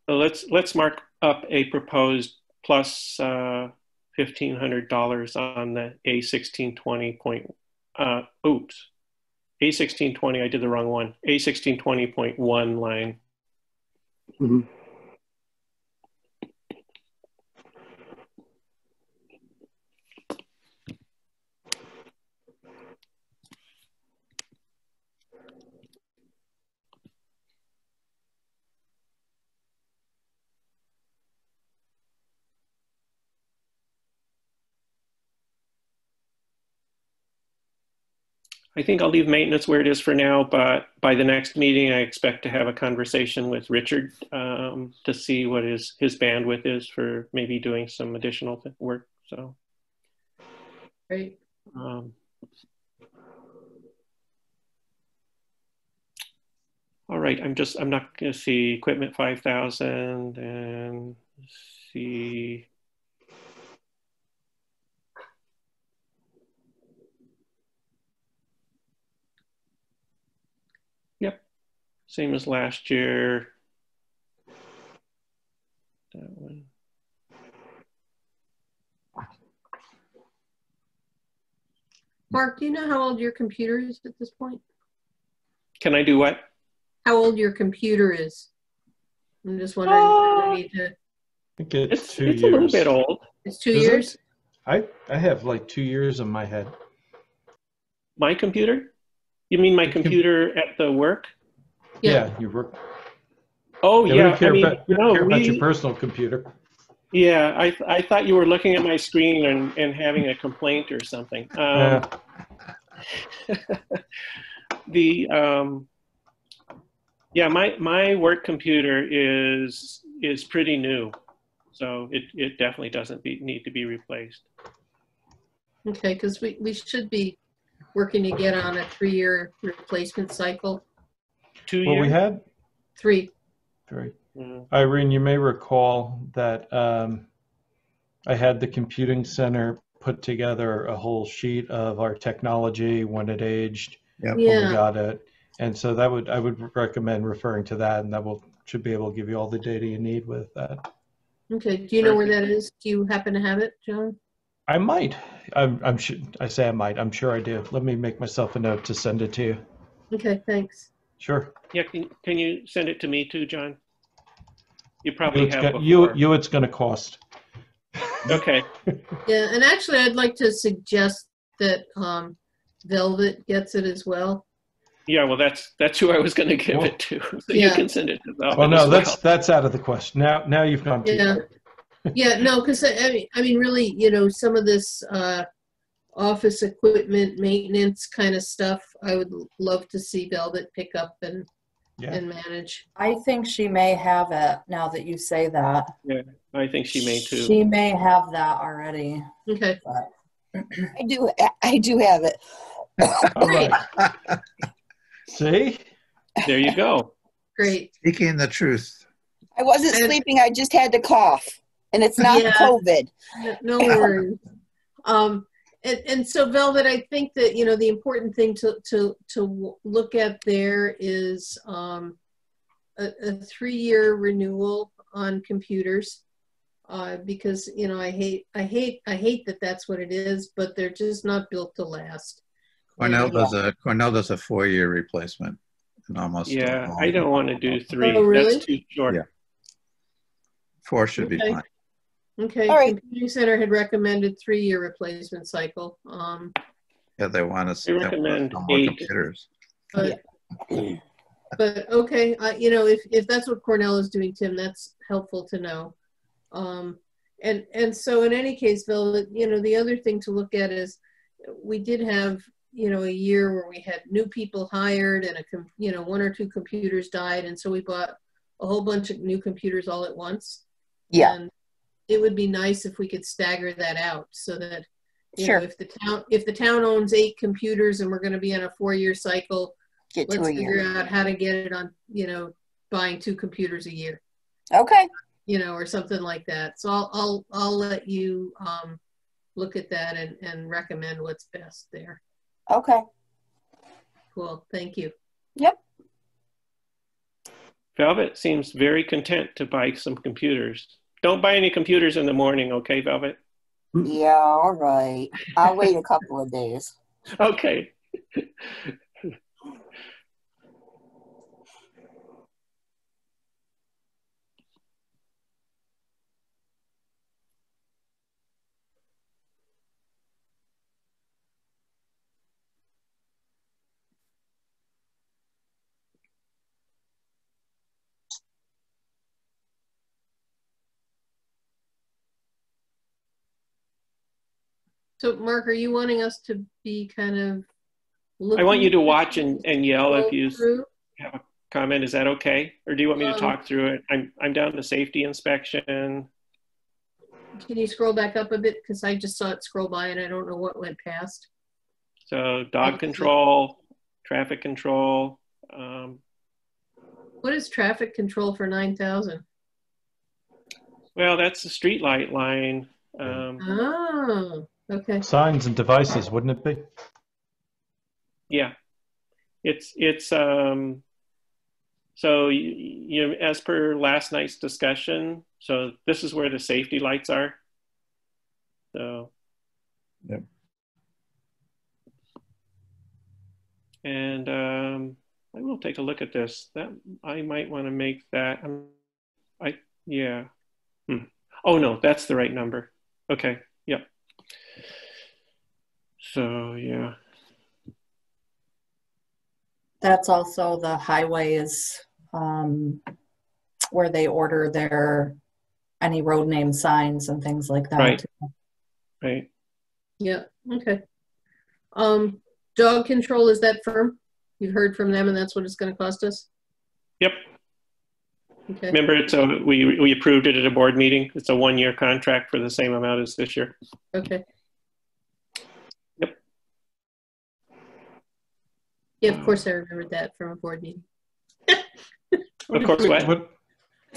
So let's mark up a proposed plus $1,500 on the A1620 point. Oops. A1620, I did the wrong one. A1620.1 line. Mm-hmm. I think I'll leave maintenance where it is for now, but by the next meeting, I expect to have a conversation with Richard to see what his bandwidth is for maybe doing some additional work. So, Great. All right, I'm not going to see equipment 5,000 and see. Yep, same as last year. That one. Mark, do you know how old your computer is at this point? Can I do what? How old your computer is? I'm just wondering if I need to. I think it's 2 years. It's a little bit old. It's 2 years? I have like 2 years in my head. My computer? You mean my computer at the work? Yeah, you work. Oh, Yeah, yeah. we don't care, I mean, about your personal computer. Yeah, I thought you were looking at my screen and having a complaint or something. Yeah, my work computer is pretty new, so it definitely doesn't need to be replaced. Okay, because we should be working to get on a 3-year replacement cycle. 2 years? Well, we had 3. 3. Irene, you may recall that I had the computing center put together a whole sheet of our technology, when it aged, when we got it. And so I would recommend referring to that, and that should be able to give you all the data you need with that. Okay, do you know where that is? Do you happen to have it, John? I might. I'm sure. I say I might. I'm sure I do. Let me make myself a note to send it to you. Okay, thanks. Sure. Yeah, can you send it to me too, John? You probably have before. You it's going to cost. Okay. Yeah, and actually I'd like to suggest that Velvet gets it as well. Yeah, well, that's who I was going to give it to. So you can send it to Velvet. Well, no, that's out of the question. Now you've gone too far. Yeah, no, because I mean, really, some of this office equipment maintenance kind of stuff, I would love to see Velvet pick up and manage. I think she may have it now that you say that. Yeah, I think she may too. She may have that already. Okay. I do have it. All right. See? There you go. Great. Speaking the truth. I wasn't sleeping. I just had to cough. And it's not COVID. No worries. And so Velvet, I think that, you know, the important thing to look at there is a 3-year renewal on computers, because, you know, I hate that that's what it is, but they're just not built to last. Cornell does a 4-year replacement. And almost yeah, I don't want to do 3. Oh, really? That's too short. Yeah. 4 should be fine. Okay, All right. Computing Center had recommended 3-year replacement cycle. Yeah, they want us They to recommend more 8. computers. But okay, you know, if that's what Cornell is doing, Tim, that's helpful to know. And so in any case, Bill, you know, the other thing to look at is we did have, you know, a year where we had new people hired and you know, 1 or 2 computers died, and so we bought a whole bunch of new computers all at once. Yeah. And it would be nice if we could stagger that out so that, you Sure. know, if the town owns 8 computers and we're going to be on a 4-year cycle, Get to let's a figure year. out how to get it on, you know, buying 2 computers a year, Okay. you know, or something like that. So I'll let you look at that and recommend what's best there. Okay. Cool. Thank you. Yep. Velvet seems very content to buy some computers. Don't buy any computers in the morning, okay, Velvet? Yeah, all right. I'll wait a couple of days. Okay. So Mark, are you wanting us to be kind of I want you to looking watch and yell if you through? have a comment. Is that okay? Or do you want me to Um, talk through it? I'm down to safety inspection. Can you scroll back up a bit? Because I just saw it scroll by and I don't know what went past. So dog control, traffic control. What is traffic control for 9,000? Well, that's the street light line. Oh, okay. Signs and devices, wouldn't it be? Yeah, it's so you as per last night's discussion, so this is where the safety lights are. So Yep. And I will take a look at this. That I might want to make that. Yeah. Oh no, that's the right number. Okay. Yep. So yeah. That's also the highways where they order their any road name signs and things like that. Right. Right. Yeah. Okay. Dog control, is that firm? You've heard from them, and that's what it's going to cost us? Yep. Okay. Remember, we approved it at a board meeting. It's a 1-year contract for the same amount as this year. Okay. Yep. Yeah, of course I remembered that from a board meeting. Of course, what? I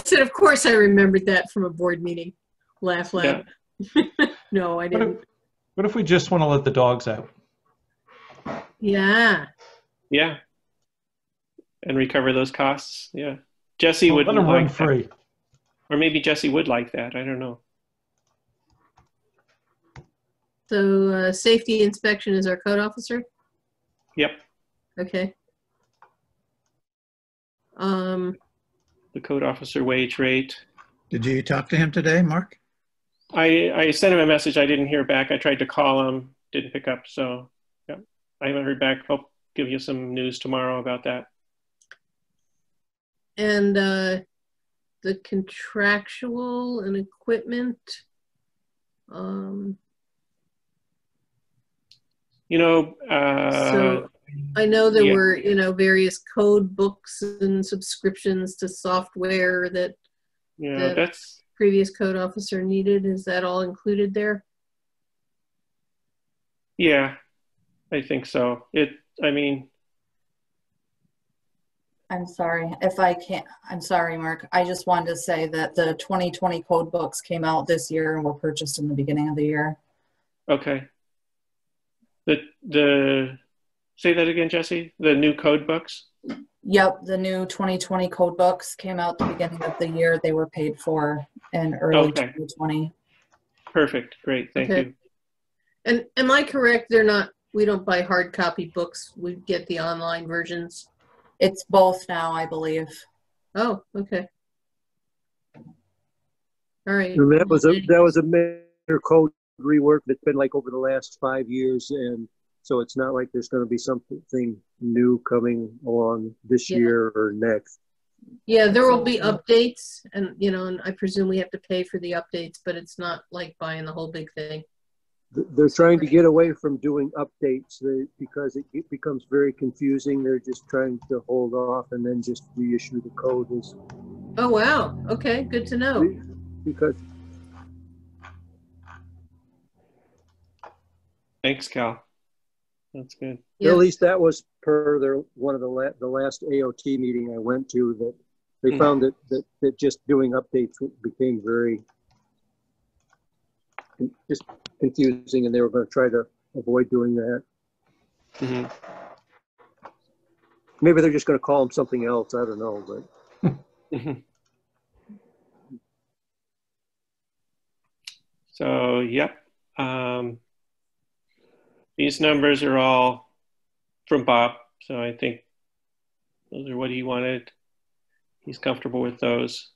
said, of course I remembered that from a board meeting. Laugh, laugh. Yeah. No, I didn't. What if we just want to let the dogs out? Yeah. Yeah. And recover those costs. Yeah. Jesse would let them run like free. that. Or maybe Jesse would like that. I don't know. So safety inspection is our code officer? Yep. Okay. The code officer wage rate. Did you talk to him today, Mark? I sent him a message. I didn't hear back. I tried to call him, didn't pick up. So yeah, I haven't heard back. Hope give you some news tomorrow about that. And the contractual and equipment. You know, So I know there were, you know, various code books and subscriptions to software that that's previous code officer needed. Is that all included there? Yeah, I think so. I mean, I'm sorry if I can't. I'm sorry, Mark. I just wanted to say that the 2020 code books came out this year and were purchased in the beginning of the year. Okay. Say that again, Jesse. The new code books. Yep, the new 2020 code books came out the beginning of the year. They were paid for in early Okay. 2020. Perfect. Great. Thank you. And am I correct? We don't buy hard copy books. We get the online versions. It's both now, I believe. Oh, okay. All right. And that was a major code rework that's been like over the last 5 years, and so it's not like there's going to be something new coming along this year or next. Yeah, there will be updates, and and I presume we have to pay for the updates, but it's not like buying the whole big thing. They're trying to get away from doing updates because it becomes very confusing. They're just trying to hold off and then just reissue the code. Oh, wow. Okay, good to know. Because Thanks, Cal. That's good. Yeah. at least that was per one of the last AOT meeting I went to, that they found that just doing updates became very just confusing, and they were going to try to avoid doing that. Mm-hmm. Maybe they're just going to call them something else. I don't know, but. So, yep. These numbers are all from Bob, so I think those are what he wanted. He's comfortable with those.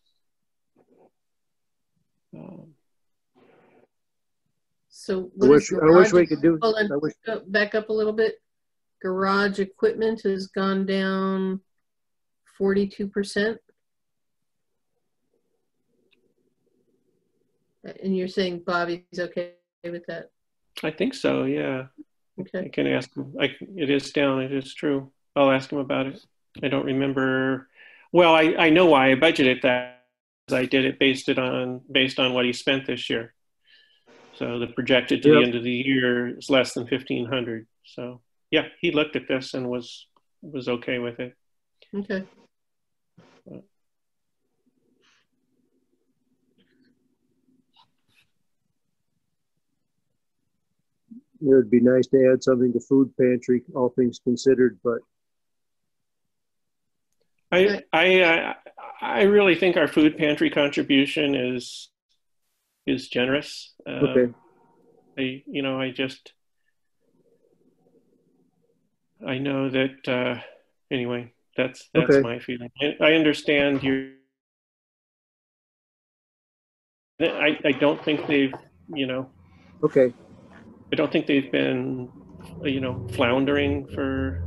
So I wish we could do. Hold on, back up a little bit. Garage equipment has gone down 42%. And you're saying Bobby's okay with that? I think so, yeah. Okay. I can ask him. It is down, it is true. I'll ask him about it. I don't remember. Well, I know why I budgeted that. I did it based on what he spent this year. So the projected to the end of the year is less than 1,500. So yeah, he looked at this and was okay with it. Okay. It would be nice to add something to food pantry, all things considered, but I really think our food pantry contribution is generous. okay. I know that anyway, that's okay. my feeling. I understand I don't think they've, okay. I don't think they've been, floundering for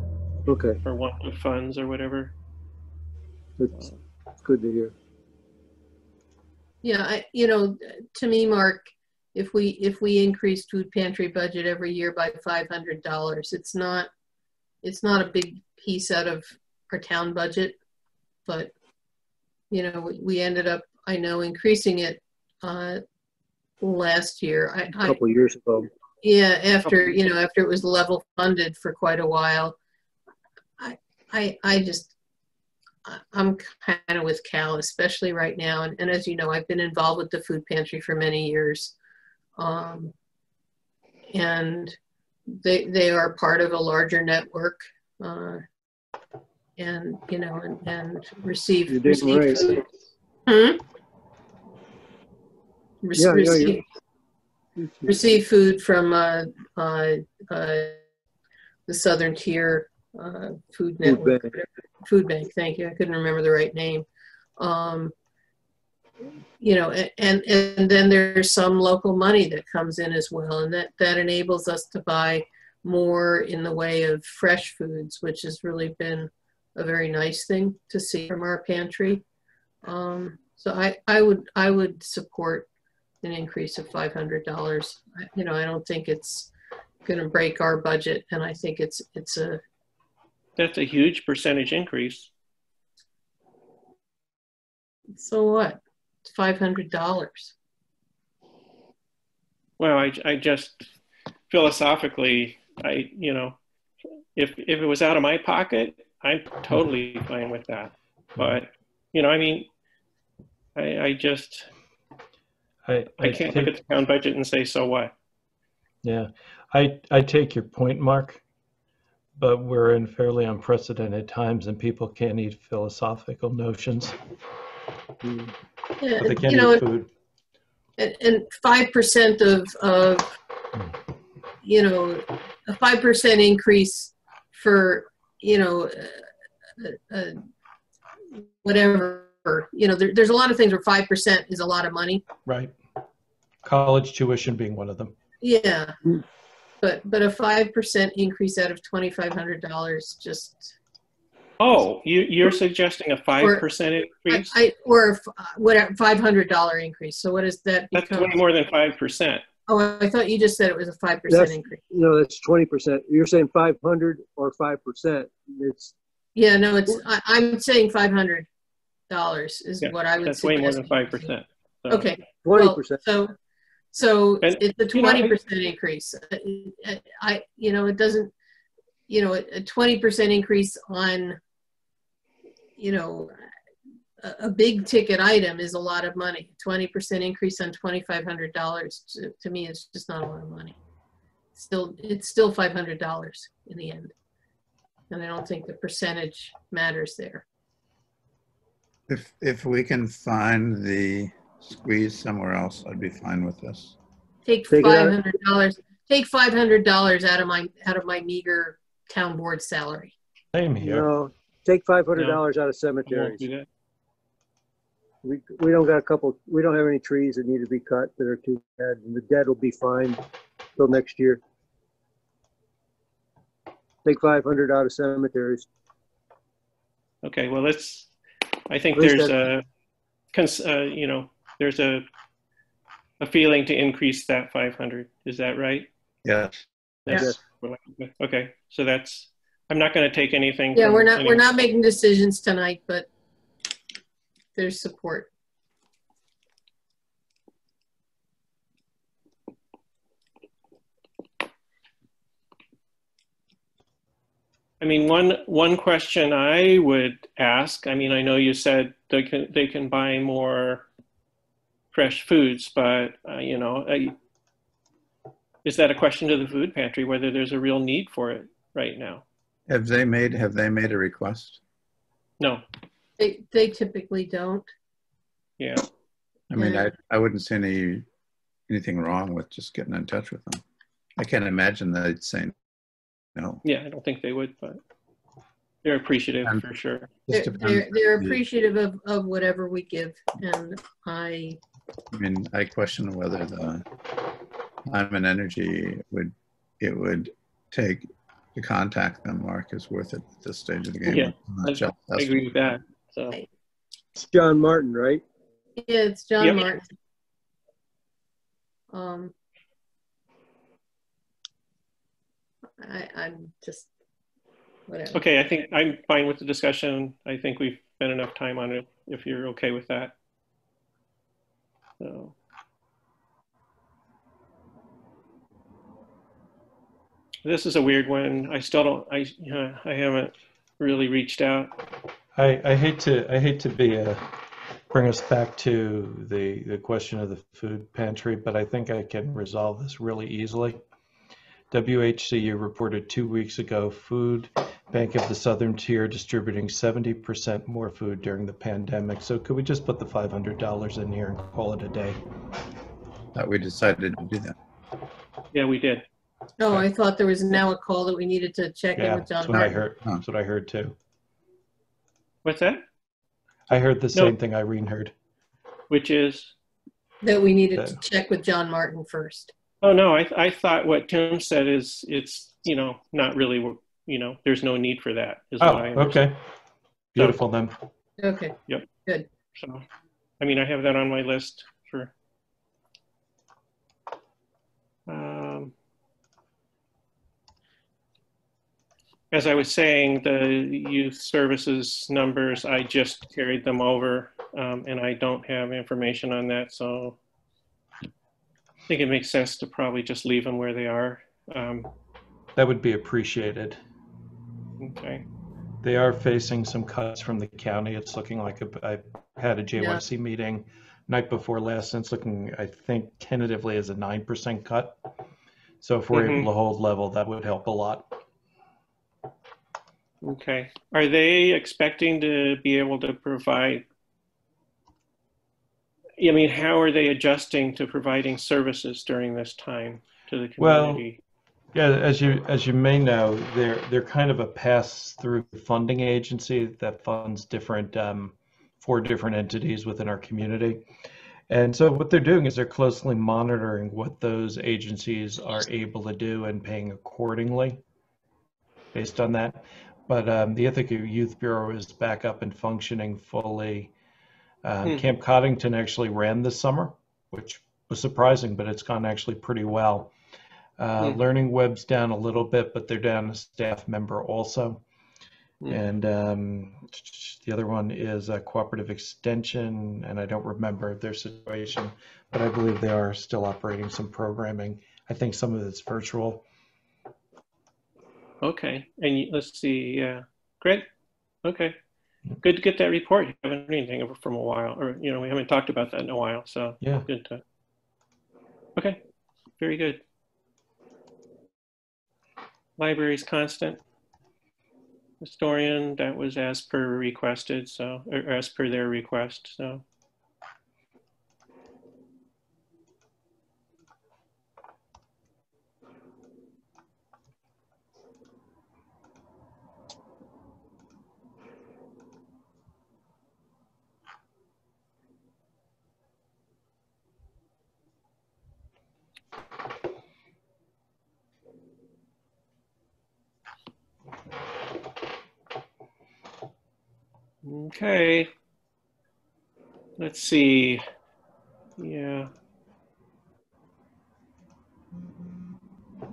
want of funds or whatever. That's good to hear. Yeah, to me, Mark, if we increase food pantry budget every year by $500, it's not a big piece out of our town budget, but we ended up, I know, increasing it last year. A couple of years ago. Yeah, after it was level funded for quite a while. I'm kind of with Cal, especially right now. And as you know, I've been involved with the food pantry for many years. And they are part of a larger network. And receive food. Receive food from the Southern Tier Food Network. Food Bank, thank you. I couldn't remember the right name. And then there's some local money that comes in as well, and that enables us to buy more in the way of fresh foods, which has really been a very nice thing to see from our pantry. So I would support an increase of $500. I don't think it's going to break our budget, and I think that's a huge percentage increase. So what? It's $500. Well, I just philosophically, if it was out of my pocket, I'm totally fine with that. But I can't look at the town budget and say, so what? Yeah, I take your point, Mark, but we're in fairly unprecedented times and people can't eat philosophical notions. Yeah, But they can you know, eat food. and 5% of you know, a 5% increase for, you know, whatever, you know, there's a lot of things where 5% is a lot of money. Right. College tuition being one of them. Yeah. But a 5% increase out of $2,500 just. Oh, you're suggesting a 5% increase? Or whatever, $500 increase. So what does that become? That's way more than 5%. Oh, I thought you just said it was a 5% increase. No, that's 20%. You're saying 500 or 5%. It's. Yeah, no, it's. I'm saying $500 is what I would. That's way more than 5%. So. Okay. 20%. Well, so it's a 20% increase. You know, it doesn't. You know, a 20% increase on. You know, a big ticket item is a lot of money. 20% increase on $2,500 to me is just not a lot of money. It's still $500 in the end, and I don't think the percentage matters there. If we can find the squeeze somewhere else, I'd be fine with this. Take $500. Take $500 out of my meager town board salary. Same here. No, take $500 out of cemeteries. We don't got we don't have any trees that need to be cut that are too bad, and the dead will be fine till next year. Take $500 out of cemeteries. Okay, well, I think there's you know, there's a feeling to increase that 500. Is that right? Yes. Yes. Okay, so I'm not going to take anything. Yeah, we're not making decisions tonight, but there's support. I mean, one question I would ask, I mean, I know you said they can buy more fresh foods, but you know, is that a question to the food pantry whether there's a real need for it right now? Have they made a request? No. They typically don't. Yeah. I mean, I wouldn't see anything wrong with just getting in touch with them. I can't imagine that they'd say no. Yeah, I don't think they would, but they're appreciative for sure. They're appreciative of whatever we give, and I mean, I question whether the time and energy it would take to contact them, Mark, is worth it at this stage of the game. Yeah, I agree with that. So it's John Martin, right? Yeah, it's John Martin. I'm just whatever. Okay, I think I'm fine with the discussion. I think we've spent enough time on it. If you're okay with that. So. This is a weird one. I still don't. I haven't really reached out. I hate to bring us back to the question of the food pantry, but I think I can resolve this really easily. WHCU reported 2 weeks ago, Food Bank of the Southern Tier distributing 70% more food during the pandemic. So could we just put the $500 in here and call it a day? Thought we decided to do that. Yeah, we did. No, I thought there was now a call that we needed to check in with John. That's what I heard. That's what I heard too. What's that? I heard the same thing Irene heard. Which is? That we needed to check with John Martin first. Oh, no, I thought what Tim said is it's, you know, not really, you know, there's no need for that. Is what I understand. Okay. Beautiful then. Okay. Yep. Good. So, I mean, I have that on my list for. As I was saying, the youth services numbers, I just carried them over, and I don't have information on that, so I think it makes sense to probably just leave them where they are. That would be appreciated. Okay. They are facing some cuts from the county. It's looking like I had a JYC meeting night before last, and it's looking, I think, tentatively as a 9% cut. So if we're able to hold level, that would help a lot. Okay. Are they expecting to be able to provide, I mean, how are they adjusting to providing services during this time to the community? Well, yeah, as you may know, they're kind of a pass-through funding agency that funds different 4 different entities within our community. And so what they're doing is they're closely monitoring what those agencies are able to do and paying accordingly based on that. But the Ithaca Youth Bureau is back up and functioning fully. Camp Coddington actually ran this summer, which was surprising, but it's gone actually pretty well. Learning Web's down a little bit, but they're down a staff member also. And the other one is a Cooperative Extension, and I don't remember their situation, but I believe they are still operating some programming. I think some of it's virtual. Okay, and let's see, yeah, great. Okay, good to get that report. You haven't heard anything from a while, or we haven't talked about that in a while. So yeah, good to. Okay, very good. Libraries constant. Historian, that was as per requested, so or as per their request. So. Okay, let's see, yeah. I'm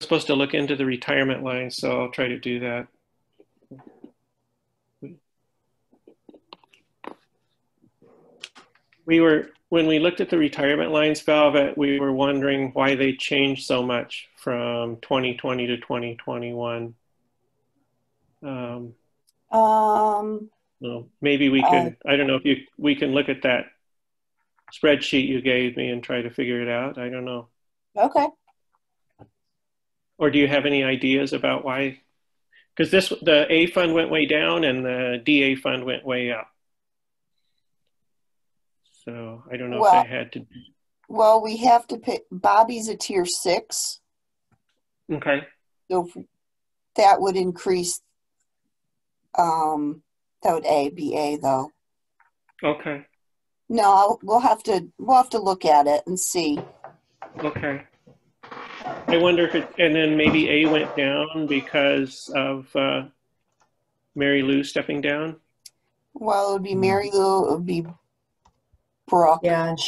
supposed to look into the retirement line, so I'll try to do that. When we looked at the retirement lines, Velvet, we were wondering why they changed so much from 2020 to 2021. Well, maybe we can, I don't know if we can look at that spreadsheet you gave me and try to figure it out. I don't know. Okay. Or do you have any ideas about why? Because the A fund went way down and the DA fund went way up. So I don't know if they had to. Well, we have to pay. Bobby's a tier 6. Okay. So that would increase. That would be A though. Okay. No, we'll have to look at it and see. Okay. I wonder if and then maybe A went down because of Mary Lou stepping down. Well, it would be Mary Lou. It would be Brooke. Yeah, and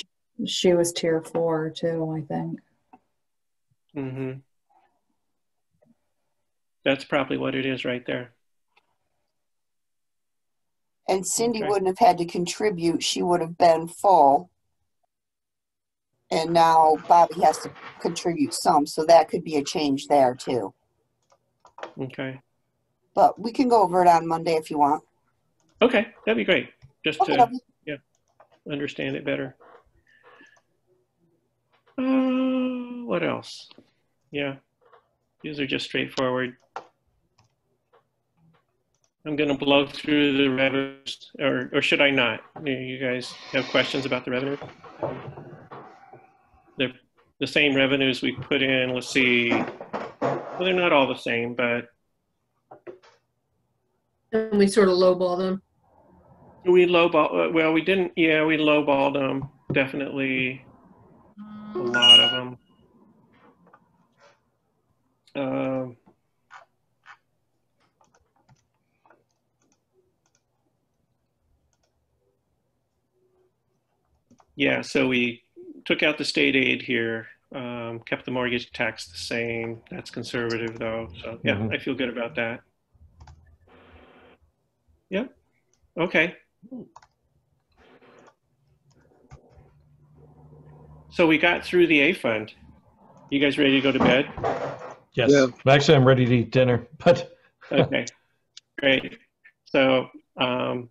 she was tier 4 too, I think. Mm-hmm. That's probably what it is right there. And Cindy wouldn't have had to contribute. She would have been full. And now Bobby has to contribute some, so that could be a change there too. Okay. But we can go over it on Monday if you want. Okay, that'd be great. Just to understand it better. What else? Yeah, these are just straightforward. I'm going to blow through the revenues, or should I not? You guys have questions about the revenue? They're the same revenues we put in. Let's see. Well, they're not all the same, but. And we sort of lowball them. We lowball, well, we didn't, yeah, we lowballed them, definitely, a lot of them. Yeah, so we took out the state aid here, kept the mortgage tax the same. That's conservative though, so yeah, I feel good about that. Yep, okay. So we got through the A fund. You guys ready to go to bed? Yes. Yeah. Actually, I'm ready to eat dinner, but. Okay, great. So I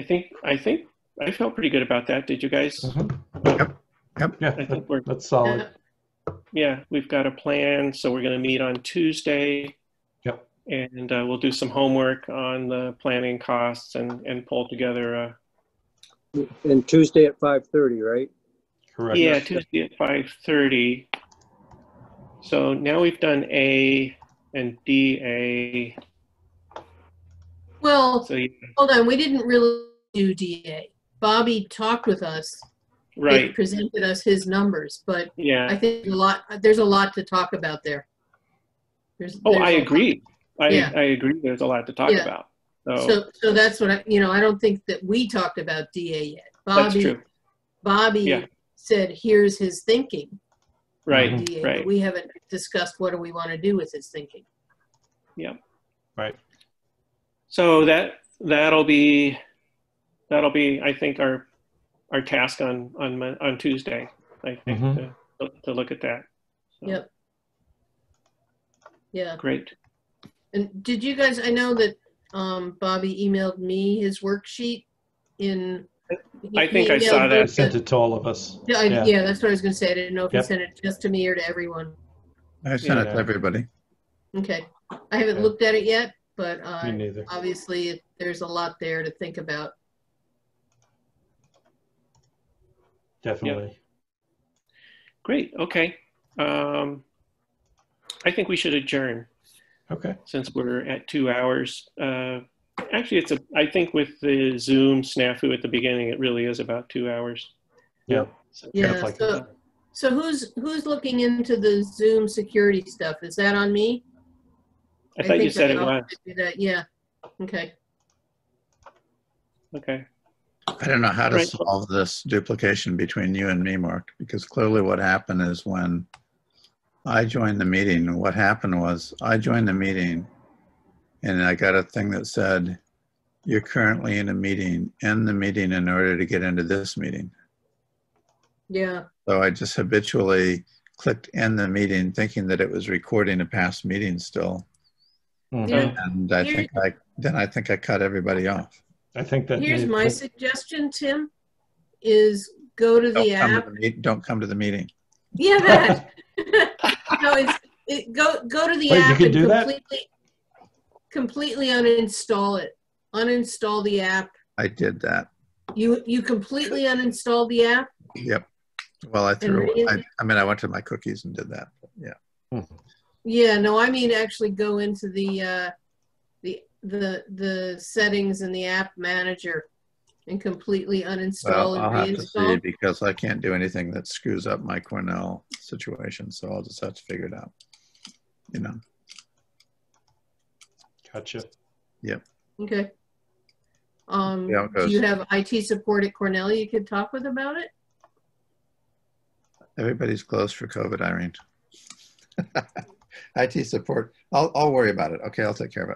think I felt pretty good about that. Did you guys? Yep. Yeah, I think we're, that's solid. yeah, we've got a plan. So we're going to meet on Tuesday. Yep. And we'll do some homework on the planning costs and pull together. And Tuesday at 5:30, right? Correct. Yeah, Tuesday at 5:30. So now we've done A and DA. Well, So, yeah. hold on. We didn't really do DA. Bobby talked with us. Right. He presented us his numbers, but Yeah. I think there's a lot to talk about there. I agree. I agree. There's a lot to talk Yeah. about. So that's what I don't think that we talked about DA yet. That's true. Bobby said, here's his thinking. Right. DA, Right. but we haven't discussed what do we want to do with his thinking. Yeah. Right. So that'll be I think our task on Tuesday. I think to look at that. So. Yep. Yeah. Great. And did you guys? I know that Bobby emailed me his worksheet. I think I saw that. I sent it to all of us. Yeah, that's what I was going to say. I didn't know if Yep. he sent it just to me or to everyone. I sent it to everybody. Okay. I haven't looked at it yet, but Me neither. obviously there's a lot there to think about. Definitely. Yep. Great. Okay. I think we should adjourn. Okay. Since we're at 2 hours. Actually, I think with the Zoom snafu at the beginning, it really is about 2 hours. Yeah. Yeah. So who's looking into the Zoom security stuff? Is that on me? I thought you said it was. Do that. Yeah. Okay. Okay. I don't know how to solve this duplication between you and me, Mark, because clearly what happened is when I joined the meeting, what happened was I joined the meeting and I got a thing that said, you're currently in a meeting, end the meeting in order to get into this meeting. Yeah. So I just habitually clicked end the meeting thinking that it was recording a past meeting still. Yeah. And I think I cut everybody off. I think that here's my suggestion, Tim, is go to the app. Don't come to the meeting. Yeah, that. No, go to the app you can do and completely uninstall it. Uninstall the app. I did that. You completely uninstalled the app? Yep. Well, I went to my cookies and did that. Yeah. Yeah, no, I mean actually go into the settings in the app manager and completely uninstall I'll and have to reinstall. see because I can't do anything that screws up my Cornell situation, so I'll just have to figure it out. You know. Gotcha. Yep. Okay. Yeah, do you have IT support at Cornell you could talk with about it? Everybody's closed for COVID, Irene. IT support. I'll worry about it. Okay, I'll take care of it.